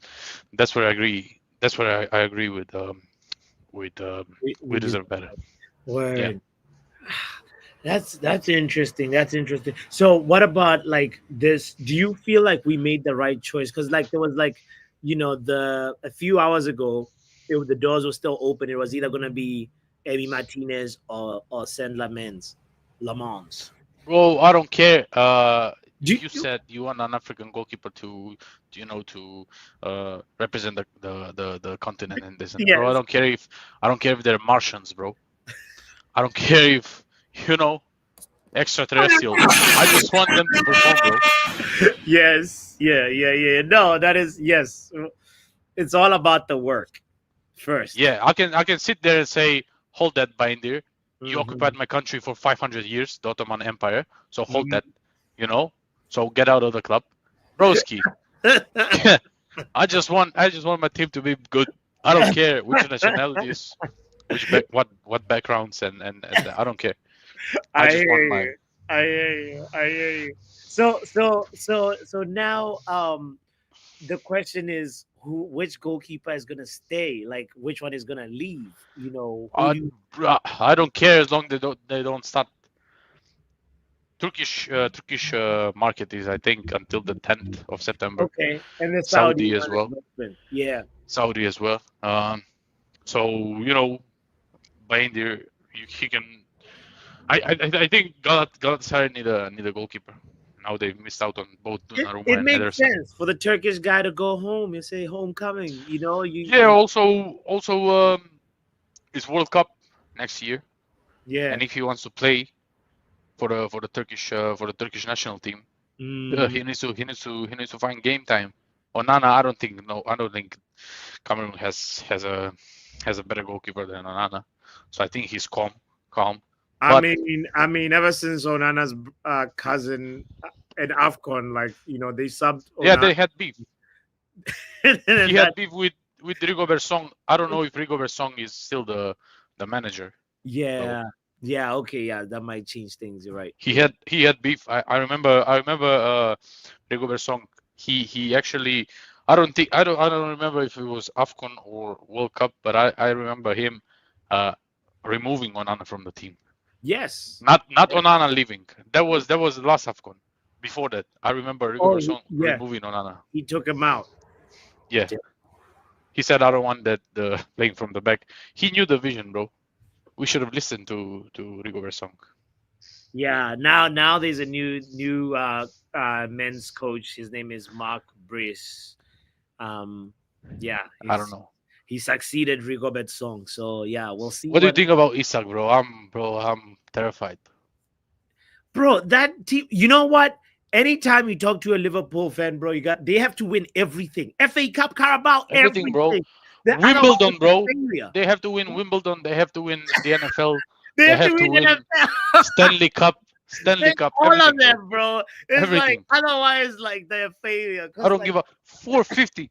where I agree. That's where I agree with We we did deserve better. Yeah. word. That's interesting. That's interesting. So what about like this? Do you feel like we made the right choice? Because like there was like, a few hours ago, the doors were still open. It was either gonna be Emi Martinez or Sen Lammens. Well, I don't care. Do You said you want an African goalkeeper to represent the continent and this. And bro, Yes. I don't care if they're Martians, bro. I don't care if extraterrestrials. I just want them to perform, bro. Yes. Yeah. No, that is yes. It's all about the work first. Yeah, I can sit there and say, hold that, Bindir. You Mhm. occupied my country for 500 years, the Ottoman Empire. So hold Mhm. that, So get out of the club, broski. I just want my team to be good. I don't care which nationalities, what backgrounds, and I don't care. I just want my. I hear you. I hear you. So now, the question is, which goalkeeper is gonna stay? Like, which one is gonna leave? Who do you- I don't care as long they don't start. Turkish market is, I think, until the 10th of September. Okay, and the Saudi Saudi as one is well. open. Yeah. Saudi as well. So Bindir, he can. I think Galatasaray need a goalkeeper. Now they missed out on both Donnarumma It and makes Ederson. sense for the Turkish guy to go home and say homecoming. Yeah. Also, it's World Cup next year, Yeah. and if he wants to play for the Turkish national team, Mm, he needs to find game time. Onana, I don't think Cameroon has a better goalkeeper than Onana, so I think he's calm. I But mean, ever since Onana's cousin at Afcon, like they subbed yeah, Onana. they had beef. And He that- had beef with Rigobert Song. I don't know if Rigobert Song is still the manager. yeah, yeah, okay, yeah, that might change things. You're right. He had beef. I remember Rigobert Song. He actually, I don't remember if it was AFCON or World Cup, but I remember him removing Onana from the team. Yes. Not Onana leaving. That was the last AFCON. Before that, I remember Rigobert Song yeah. removing Onana. He took him out. Yeah. He said, I don't want that playing from the back. He knew the vision, bro. We should have listened to Rigobert Song. Yeah. Now there's a new men's coach. His name is Mark Brice. Yeah. I don't know. He succeeded Rigobert Song. So yeah, we'll see. What do you think about Isak, bro? I'm terrified. Bro, that team, you know what? Anytime you talk to a Liverpool fan, bro, they have to win everything. FA Cup, Carabao, Everything, bro. They're Wimbledon, otherwise bro. a failure. They have to win Wimbledon. They have to win the NFL. They have to win NFL. Stanley Cup. Stanley Cup. All Everything, of them, bro. It's Everything. like otherwise, like they're a failure. I don't give a 450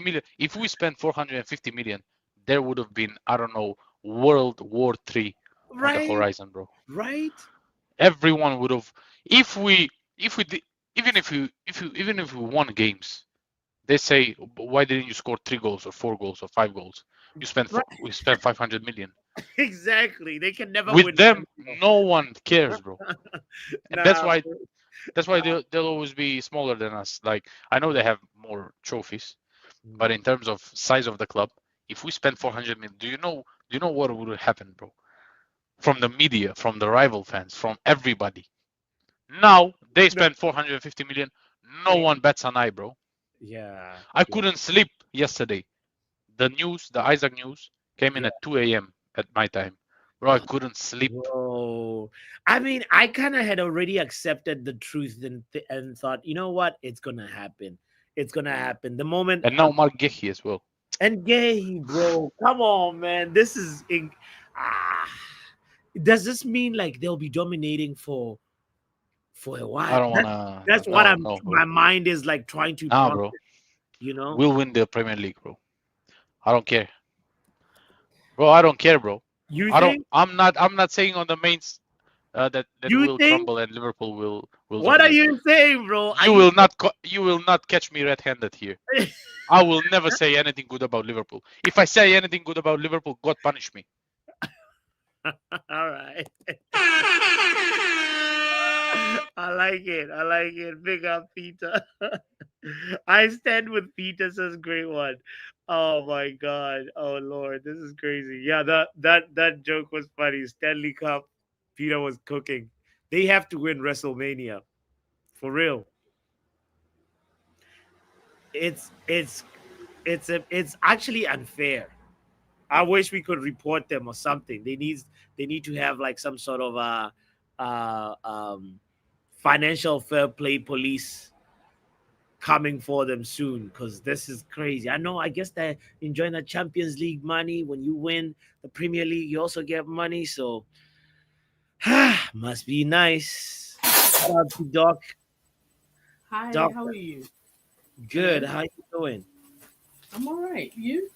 million. If we spent 450 million, there would have been, I don't know, World War III on the horizon, bro. Right? Everyone would have. Even if we won games, they say, why didn't you score 3 goals or 4 goals or 5 goals? We spent 500 million. Exactly. They can never With win. them, no one cares, bro. And that's Nah, why they'll always be smaller than us. Like, I know they have more trophies, but in terms of size of the club, if we spend 400 million, do you know what would happen, bro? From the media, from the rival fans, from everybody. Now they spend 450 million. No one bets an eye, bro. yeah. I couldn't sleep yesterday. The Isaac news came in Yeah. at 2 a.m. at my time. Bro, I couldn't sleep. Whoa. I mean, I kind of had already accepted the truth and thought, you know what? It's going to happen. It's going to happen. The moment. And now Mark Gehi as well. And gay, bro. Come on, man. This is. Ah. Does this mean like they'll be dominating for a while? I don't wanna. That's what No, bro. my mind is like trying to Nah, process, bro. you know? We'll win the Premier League, bro. I don't care. Bro, I don't care, bro. You I don't. think? I'm not saying on the mains that You will think? crumble and Liverpool will What are dominate. you saying, bro? You will not catch me red-handed here. I will never say anything good about Liverpool. If I say anything good about Liverpool, God punish me. All right. I like it. I like it. Big up, Peter. I stand with Peter. Says great one. Oh my God. Oh Lord, this is crazy. Yeah, that joke was funny. Stanley Cup. Peter was cooking. They have to win WrestleMania, for real. It's actually unfair. I wish we could report them or something. They need to have like some sort of uh um financial fair play police coming for them soon, because this is crazy. I know, I guess they're enjoying the Champions League money. When you win the Premier League, you also get money. So must be nice. Shout out to Doc. Hi, Doc, how are you? good. Hello? How you doing? I'm all right. You?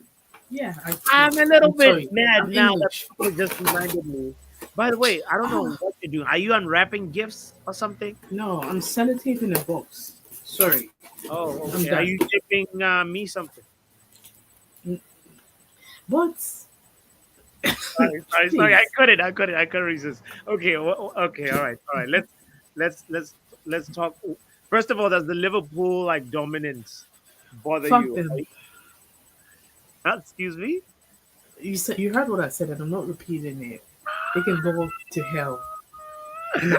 Yeah, I'm a little I'm bit sorry. mad I'm now that English. people just reminded me. By the way, I don't know Ah, what you're doing. Are you unwrapping gifts or something? no, I'm sellotaping a box. Sorry, Oh, I'm okay. Are done. you shipping me something? But Sorry. please, I couldn't resist. Okay, okay, all right. Let's talk. First of all, does the Liverpool like dominance bother fuck you? them. Excuse me. You heard what I said, and I'm not repeating it. They can go to hell, and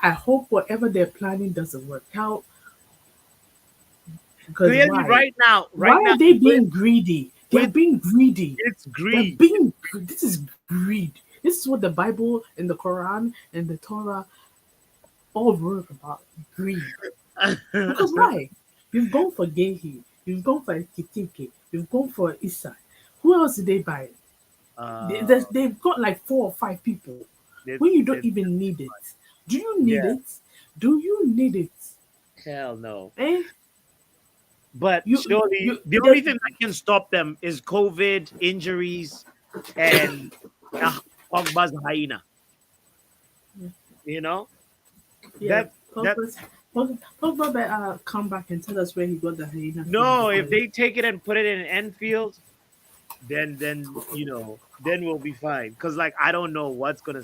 I hope whatever they're planning doesn't work out. Because Clearly, why? right Why now, are they being greedy? They're with being greedy. it's They're greed. being. This is greed. This is what the Bible and the Quran and the Torah all wrote about greed. Because why? You've gone for Gehi, you've gone for Kitike, you've gone for Issa. Who else did they buy? uh, They've got like 4 or 5 people it's when you don't it's even need it. Do you need yeah. it? Do you need it? Hell no. Eh? But You, surely you, the only thing that can stop them is COVID, injuries, and Pogba's hyena. You know yeah, that Pogba better come back and tell us where he got the hyena from. no. If Because they take it and put it in Enfield, then we'll be fine. Because like I don't know what's gonna.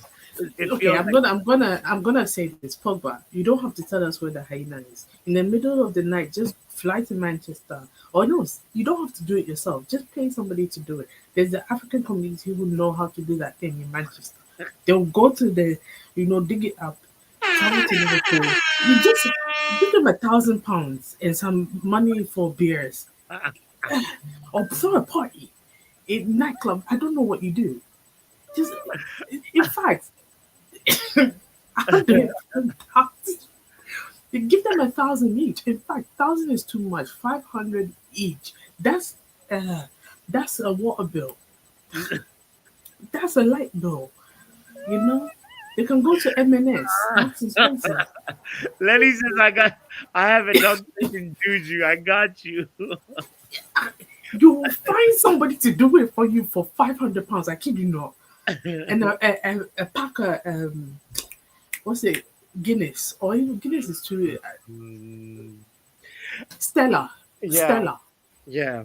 It okay, feels like I'm gonna say this, Pogba. You don't have to tell us where the hyena is. In the middle of the night, just fly to Manchester. Or no, you don't have to do it yourself. Just pay somebody to do it. There's the African community who know how to do that thing in Manchester. They'll go to dig it up, travel to Liverpool. You just give them £1,000 and some money for beers, or throw a party in nightclub. I don't know what you do. Just in fact, 100,000. You give them 1,000 each. In fact, 1,000 is too much. 500 each. Uh, that's a water bill. That's a light bill. You know, they can go to M&S. Marks and Spencer. Lenny says, I have a dog in Juju. I got you. You will find somebody to do it for you for £500. I kid you not. And a pack of what's it? Guinness, or even Guinness is too. Stella, Yeah. Stella. Yeah.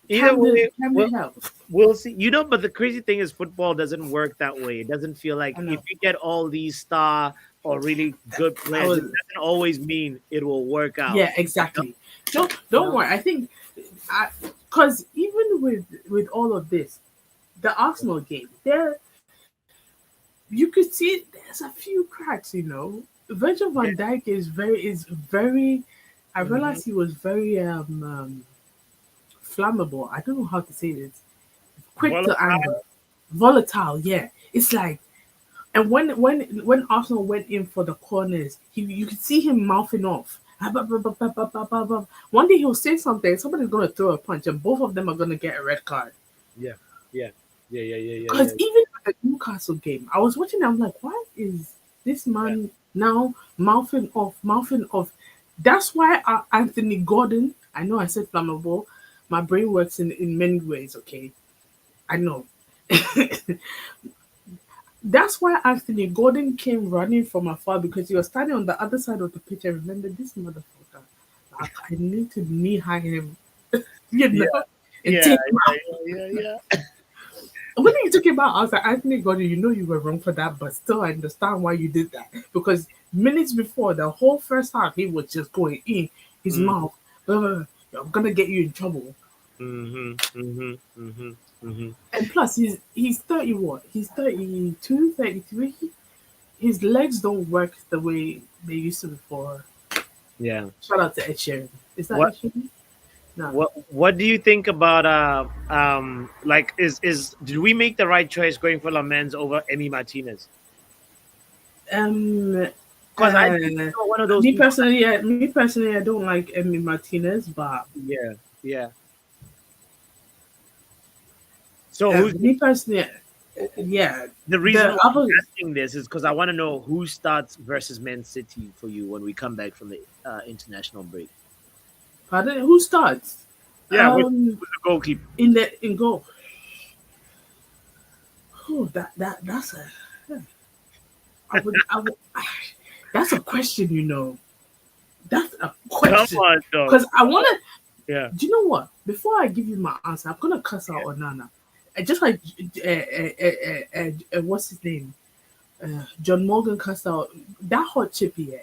Either way, Can they help? we'll see. But the crazy thing is, football doesn't work that way. It doesn't feel like I if know. you get all these star or really good I players, it was, doesn't always mean it will work out. yeah, exactly. Don't No? worry. I think, because even with all of this, the Arsenal game, you could see there's a few cracks. Virgil Yeah. van Dijk is very. I Mhm. realized he was very flammable. I don't know how to say this. Quick to Volatile. anger, volatile. Yeah, it's like, and when Arsenal went in for the corners, you could see him mouthing off. One day he'll say something, somebody's gonna throw a punch, and both of them are gonna get a red card. Yeah. Yeah. Yeah. Yeah. Yeah. Yeah. Because Yeah. even at the Newcastle game, I was watching. I'm like, why is this man now mouthing off, mouthing off? That's why Anthony Gordon. I know I said flammable. My brain works in many ways. Okay, I know. That's why Anthony Gordon came running from afar, because he was standing on the other side of the pitch. And remember, this motherfucker, like, I need to knee high him, Yeah. and Yeah. take him out. Yeah. Yeah. When you talking about, I was like, Anthony Gordon, you were wrong for that, but still, I understand why you did that. Because minutes before, the whole first half, he was just going in his Mm. mouth. I'm gonna get you in trouble. Mhm. Mhm. Mhm. Mhm. And plus, he's 30 what? He's 32, 33. His legs don't work the way they used to before. Yeah. Shout out to Ed Sheeran. Is that What Ed Sheeran? No. What do you think about like is did we make the right choice going for Lammens over Emmy Martinez? Um, Because I think you're one of those people. me personally, I don't like Emmy Martinez, but Yeah. Yeah. So who's me personally, yeah. the reason The why I'm other, asking this is because I want to know who starts versus Man City for you when we come back from the international break. pardon, who starts? Yeah, who's the goalkeeper? In goal. Oh, that's a. I would, that's a question. That's a Come question. on, dog. Because I want to. Yeah. Do you know what? Before I give you my answer, I'm gonna cuss out Onana. Just like what's his name? John Morgan cussed out that hot chippy.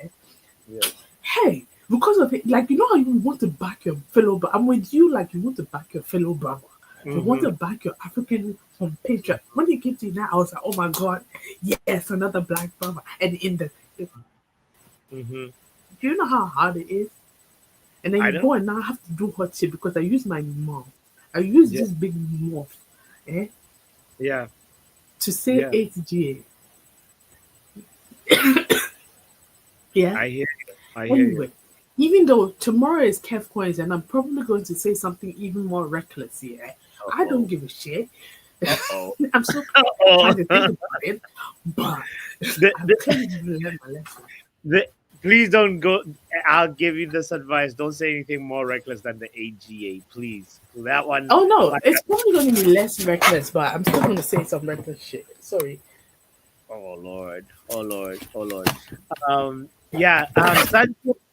Yeah. Hey, because of it, like, how you want to back your fellow. But I'm with you. Like, you want to back your fellow brother. You want to back your African compatriot. When he came to that, I was like, oh my god, yes, another black brother. And Mm-hmm. do you know how hard it is? And then I you know. go and now have to do hot shit because I use my mouth. I use this big mouth, Yeah. to say Yeah. 8G. Yeah. I hear you. I hear you. Anyway, even though tomorrow is Kev Coins and I'm probably going to say something even more reckless, I don't give a shit. Uh-oh. I'm so Uh-oh. trying to think about it, but I'm clearly going to learn my lesson. Please don't go. I'll give you this advice. Don't say anything more reckless than the AGA, please. That one. Oh no, it's probably going to be less reckless, but I'm still going to say some reckless shit. Sorry. Oh Lord. Oh Lord. Oh Lord. Yeah.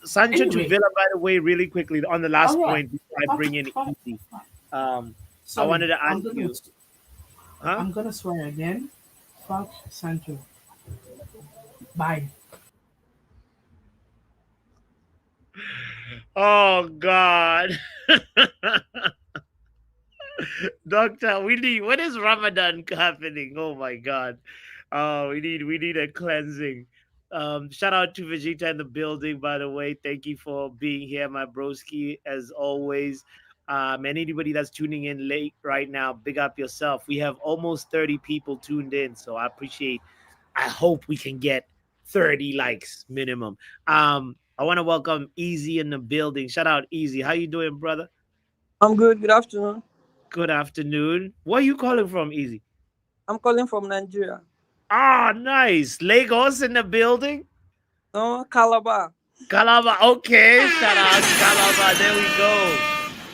Sancho to Anyway. Villa. By the way, really quickly on the last Oh, yeah. point before I bring in Easy. I Sorry, wanted to I'm ask gonna- you. Huh? I'm gonna swear again. Fuck Sancho. Bye. Oh God. Doctor, what is Ramadan happening? Oh my God. Oh, we need a cleansing. Shout out to Vegeta in the building, by the way. Thank you for being here, my broski, as always. And anybody that's tuning in late right now, big up yourself. We have almost 30 people tuned in, so I hope we can get 30 likes minimum. I want to welcome Easy in the building. Shout out Easy. How you doing, brother? I'm good. Good afternoon. Good afternoon. Where are you calling from, Easy? I'm calling from Nigeria. Ah, nice. Lagos in the building. No, Calabar. Calabar. Okay. Shout out Calabar. There we go.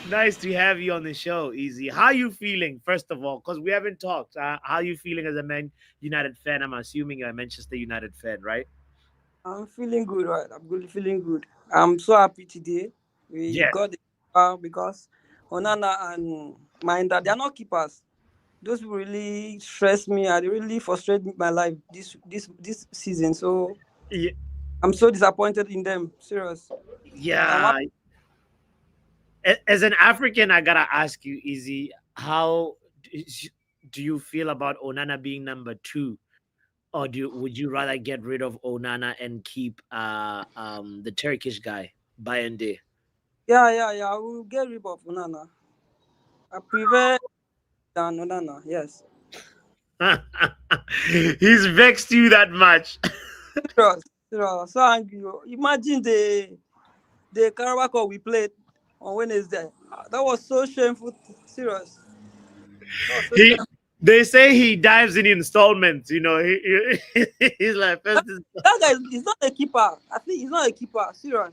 Nice to have you on the show, Easy. How you feeling, first of all? Because we haven't talked. How you feeling as a Man United fan? I'm assuming you're a Manchester United fan, right? I'm feeling good, right? I'm good, feeling good. I'm so happy today. We Yes. got the because Onana and Minder. They are not keepers. Those people really stress me and they really frustrate my life this season. So Yeah, I'm so disappointed in them. Serious. But I'm yeah. As an African, I gotta ask you, Izzy, how do you feel about Onana being number 2, or would you rather get rid of Onana and keep the Turkish guy Bayende? yeah. I will get rid of Onana. I prefer than Onana. Yes. He's vexed you that much. Serious. Serious. So angry. Oh. Imagine the Carabao Cup we played on Wednesday. That was so shameful. Serious. That was so he shameful. They say he dives in installments. He's like That, first. that guy is not a keeper. I think he's not a keeper. Serious.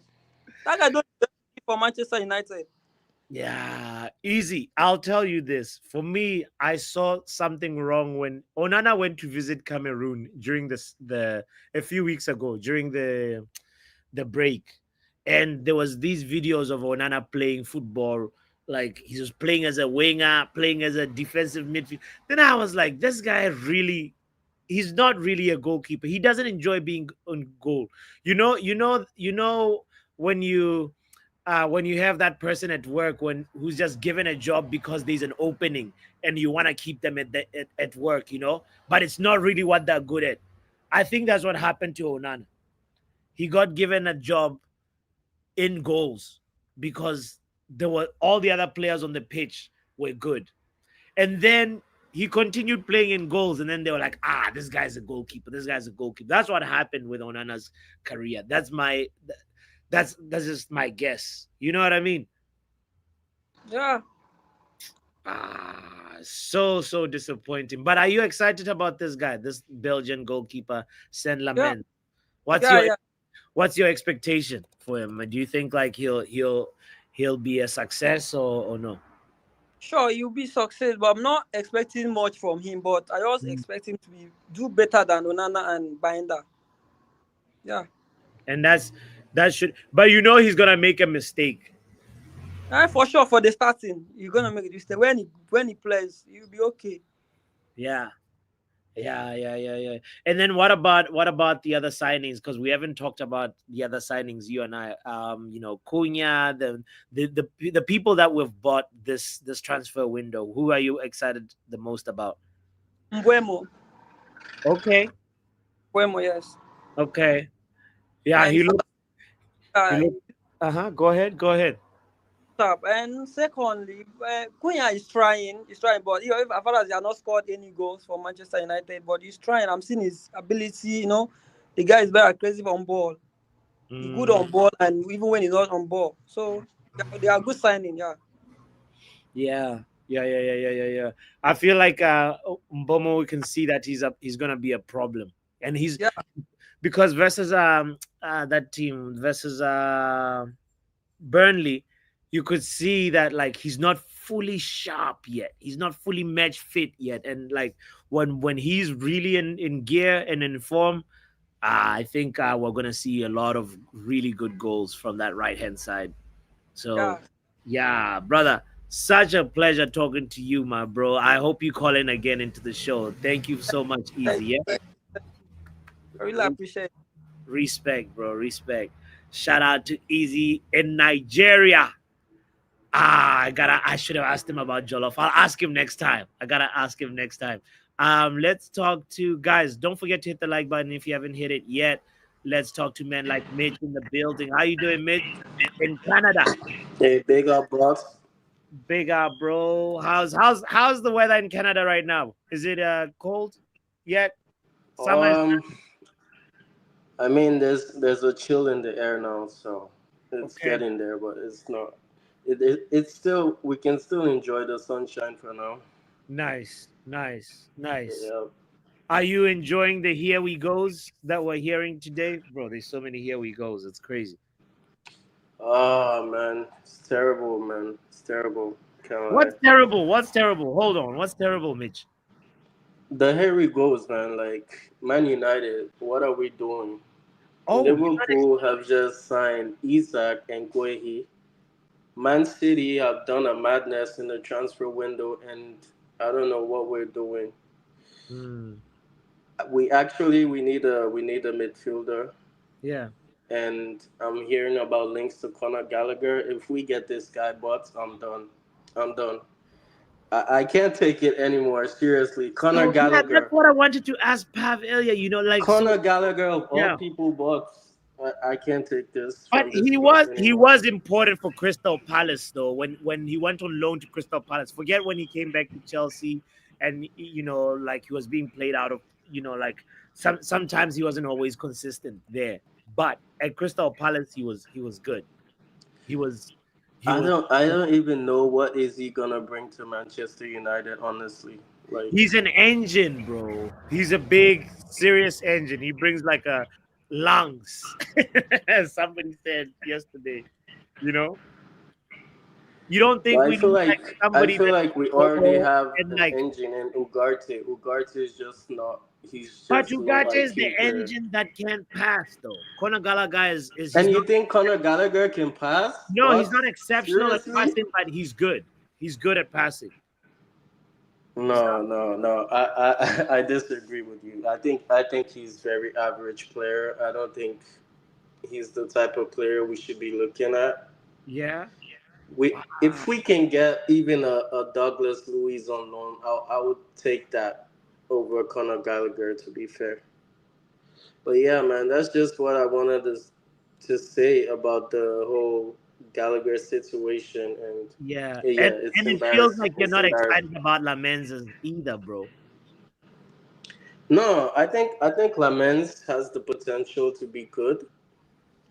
That guy don't keep for Manchester United. Yeah, easy. I'll tell you this. For me, I saw something wrong when Onana went to visit Cameroon during the a few weeks ago during the break, and there was these videos of Onana playing football, like he was playing as a winger, playing as a defensive midfield. Then I was like, this guy really, he's not really a goalkeeper. He doesn't enjoy being on goal. When you have that person at work who's just given a job because there's an opening and you want to keep them at work, but it's not really what they're good at. I think that's what happened to Onana. He got given a job in goals because there were all the other players on the pitch were good. And then he continued playing in goals, and then they were like, this guy's a goalkeeper. This guy's a goalkeeper. That's what happened with Onana's career. That's just my guess. You know what I mean? Yeah. So disappointing. But are you excited about this guy, this Belgian goalkeeper, Saint Yeah. Lammens? What's Yeah. your Yeah. what's your expectation for him? Do you think like he'll be a success or no? Sure, you'll be success, but I'm not expecting much from him. But I also expect him to do better than Onana and Binder. Yeah. And that should, but he's gonna make a mistake. For sure, for the starting, you're gonna make it. Mistake. When he plays, you'll be okay. Yeah. Yeah. And then what about the other signings? Because we haven't talked about the other signings, you and I. Cunha, the people that we've bought this transfer window. Who are you excited the most about? Mbuemo. Okay. Mbuemo, yes. Okay. Yeah, And he looked. He uh, looked. Go ahead. Go ahead. top. And secondly, Cunha is trying. He's trying, but if as far as he has not scored any goals for Manchester United, but he's trying. I'm seeing his ability. The guy is very aggressive on ball. He's good on ball, and even when he's not on ball, so they are good signing. Yeah. Yeah. I feel like Mbomo, we can see that he's gonna be a problem, and he's Yeah. because versus that team versus Burnley, you could see that like he's not fully sharp yet. He's not fully match fit yet, and like when he's really in gear and in form, I think we're gonna see a lot of really good goals from that right hand side. So, Yeah. yeah, brother, such a pleasure talking to you, my bro. I hope you call in again into the show. Thank you so much, Easy. Yeah, I really appreciate it. respect, bro, respect. Shout out to Easy in Nigeria. I should have asked him about Jollof. I'll ask him next time. I gotta ask him next time. Let's talk to guys. Don't forget to hit the like button if you haven't hit it yet. Let's talk to men like Mitch in the building. How you doing, Mitch? In Canada. Hey, big up, boss. Big up, bro. How's the weather in Canada right now? Is it cold yet? Summer is I mean, there's a chill in the air now, so it's okay. getting there, but it's not. It's still we can still enjoy the sunshine for now. Nice. Yeah. Are you enjoying the here we goes that we're hearing today? Bro, there's so many here we goes. It's crazy. Oh man, it's terrible, man. It's terrible. Can't lie. What's terrible? What's terrible? Hold on. What's terrible, Mitch? The here we goes, man. Like Man United, what are we doing? Oh, Liverpool have just signed Isak and Guehi. Man City have done a madness in the transfer window, and I don't know what we're doing. Hmm. We need a midfielder, Yeah. and I'm hearing about links to Conor Gallagher. If we get this guy, but I'm done. I'm done. I can't take it anymore. Seriously, Conor So yeah, that's Gallagher. what I wanted to ask Pav earlier. Like so. Conor Gallagher of all Yeah. people, but I can't take this But from this he place was he anymore. was important for Crystal Palace though. When he went on loan to Crystal Palace, forget when he came back to Chelsea, and like he was being played out of like sometimes he wasn't always consistent there. But at Crystal Palace, he was good. He was he I was don't I don't even know what is he gonna bring to Manchester United. Honestly, like he's an engine, bro. He's a big serious engine. He brings like a lungs, as somebody said yesterday. You know. You don't but think we need like I somebody feel that like we can already go have and an like engine in Ugarte. Ugarte is just not. He's but just low Ugarte is the IQ player. engine that can't pass though. Conor Gallagher is he's And not you think Conor Gallagher can pass? no, he's What? not exceptional at Seriously? passing, but he's good. He's good at passing. He's not No, no, no. I disagree with you. I think he's very average player. I don't think he's the type of player we should be looking at. yeah. If we can get even a Douglas Luiz on loan, I would take that over Conor Gallagher. To be fair, but yeah, man, that's just what I wanted to say about the whole Gallagher situation, and Yeah. yeah, it's And it feels embarrassing. like you're It's not embarrassing. excited about Lammens either, bro. No, I think Lamens has the potential to be good.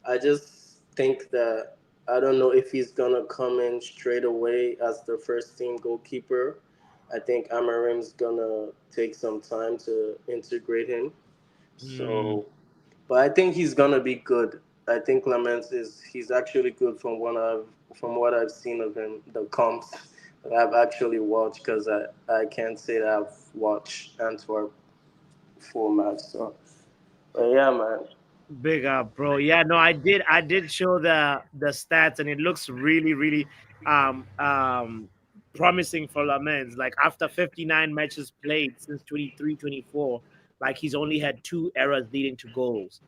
I just think that I don't know if he's gonna come in straight away as the first team goalkeeper. I think Amarim's gonna take some time to integrate him. Hmm. So, but I think he's gonna be good. I think Lamens he's actually good from what I've seen of him. The comps that I've actually watched because I can't say that I've watched Antwerp full match. So, but yeah, man. Big up, bro. Yeah, no, I did show the stats, and it looks really, really promising for Lamens. Like after 59 matches played since 23-24, like he's only had 2 errors leading to goals,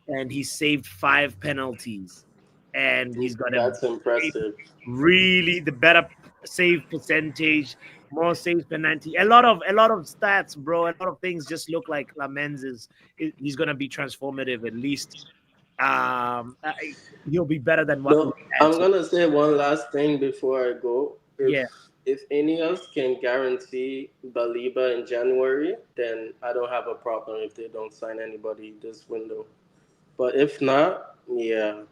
and he saved 5 penalties, and he's got a That's impressive. really the better save percentage, more saves per 90. A lot of stats, bro. A lot of things just look like Lamens he's gonna be transformative at least. He'll be better than what we No, had. I'm So gonna say one last thing before I go. If yeah, if any of us can guarantee Baliba in January, then I don't have a problem if they don't sign anybody this window. But if not, yeah,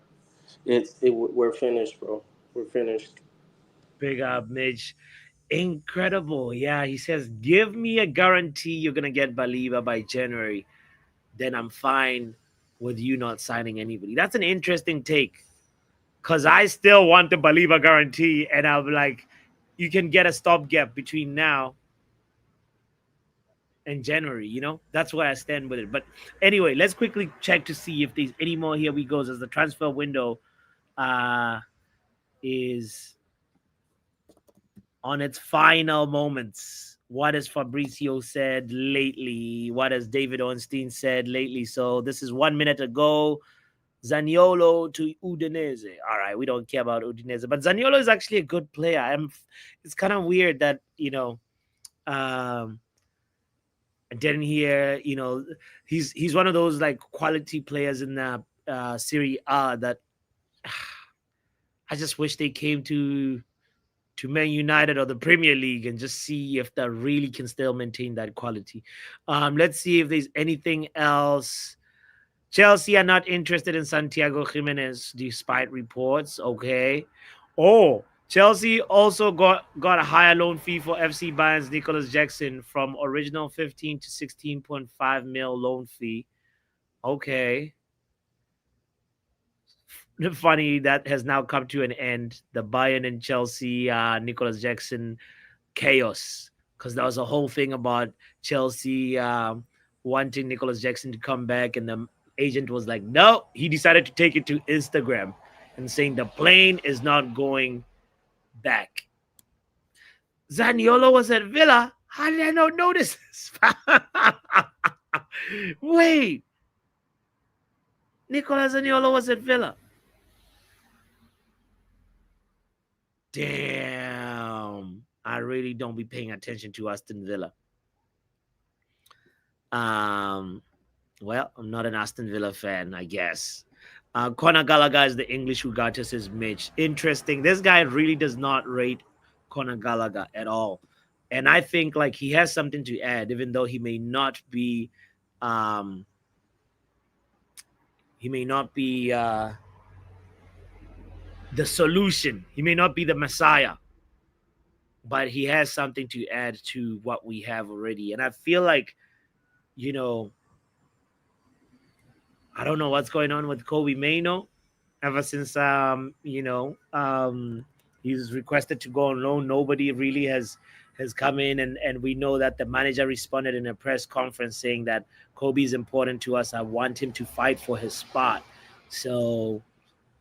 we're finished, bro. We're finished. big up, Mitch. Incredible. Yeah, he says, give me a guarantee you're gonna get Baliba by January. Then I'm fine with you not signing anybody. That's an interesting take. Cause I still want the Baliba guarantee, and I'll be like, you can get a stopgap between now and January. That's where I stand with it. But anyway, let's quickly check to see if there's any more. Here we go. As the transfer window uh, is on its final moments. What has Fabrizio said lately? What has David Ornstein said lately? So this is 1 minute ago. Zaniolo to Udinese. All right, we don't care about Udinese, but Zaniolo is actually a good player. It's kind of weird that um, I didn't hear. He's one of those like quality players in the Serie A that I just wish they came to Man United or the Premier League and just see if they really can still maintain that quality. Let's see if there's anything else. Chelsea are not interested in Santiago Jimenez, despite reports. Okay. Oh, Chelsea also got a higher loan fee for FC Bayern's Nicholas Jackson from original 15 to 16.5 mil loan fee. Okay. Funny that has now come to an end. The Bayern and Chelsea, Nicholas Jackson chaos, because there was a whole thing about Chelsea wanting Nicholas Jackson to come back, and the agent was like, no, he decided to take it to Instagram. and saying the plane is not going back. Zaniolo was at Villa. How did I not notice this? Wait. Nicola Zaniolo was at Villa. Damn. I really don't be paying attention to Aston Villa. Well, I'm not an Aston Villa fan, I guess. Conor Gallagher is the English who got us his Mitch. Interesting. This guy really does not rate Conor Gallagher at all. And I think like he has something to add, even though he may not be the solution. He may not be the Messiah. But he has something to add to what we have already. And I feel like, you know, I don't know what's going on with Kobe Mainoo. Ever since he's requested to go on loan, nobody really has come in, and we know that the manager responded in a press conference saying that Kobe is important to us. I want him to fight for his spot. So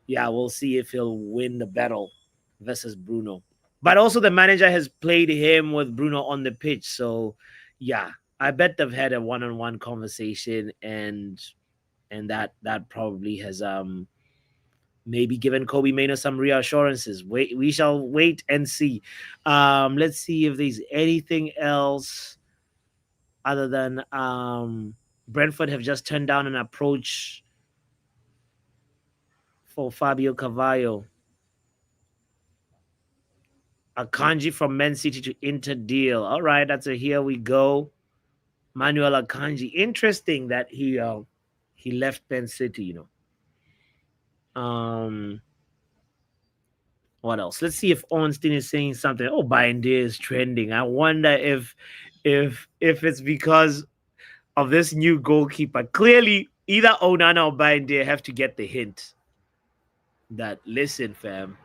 yeah, we'll see if he'll win the battle versus Bruno. But also the manager has played him with Bruno on the pitch. So yeah, I bet they've had a one-on-one conversation, and that probably has maybe given Kobe Mainoo some reassurances. We shall wait and see. Let's see if there's anything else other than Brentford have just turned down an approach for Fabio Carvalho. Akanji from Man City to Inter deal. All right, that's a here we go. Manuel Akanji. Interesting that he left Man City, you know. What else? Let's see if Ornstein is saying something. Oh, Bayende is trending. I wonder if it's because of this new goalkeeper. Clearly, either Onana or Bayende have to get the hint that, listen, fam.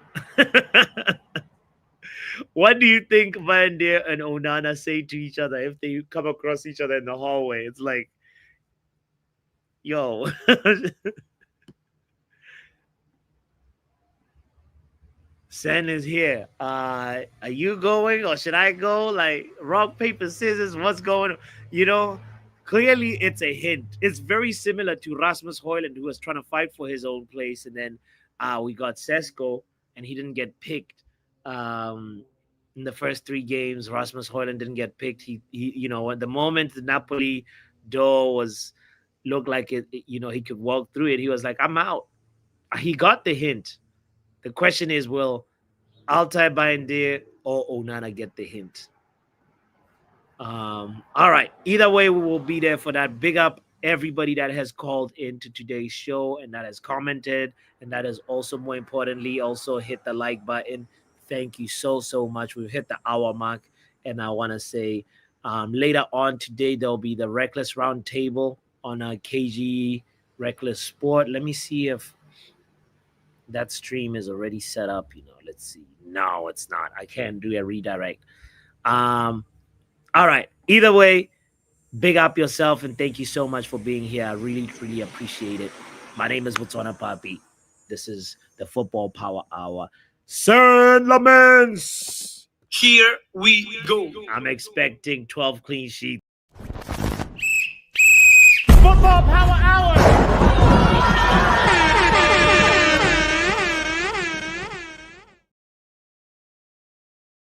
What do you think Bayende and Onana say to each other if they come across each other in the hallway? It's like, yo. Sen is here. Are you going or should I go? Like rock, paper, scissors, what's going on? You know, clearly it's a hint. It's very similar to Rasmus Højlund, who was trying to fight for his own place. And then we got Sesko and he didn't get picked. In the first 3 games, Rasmus Højlund didn't get picked. He you know, at the moment the Napoli door looked like it, you know, he could walk through it. He was like, I'm out. He got the hint. The question is, will Altay Bayende or Onana get the hint? All right. Either way, we will be there for that. Big up everybody that has called into today's show and that has commented, and that has also, more importantly, also hit the like button. Thank you so much. We've hit the hour mark, and I want to say later on today there'll be the Reckless Roundtable on KG Reckless Sport. Let me see if that stream is already set up. You know, let's see. No, it's not. I can't do a redirect. All right. Either way, big up yourself and thank you so much for being here. I really, really appreciate it. My name is Botswana Papi. This is the Football Power Hour. Saint Lammens. Here we go. I'm expecting 12 clean sheets.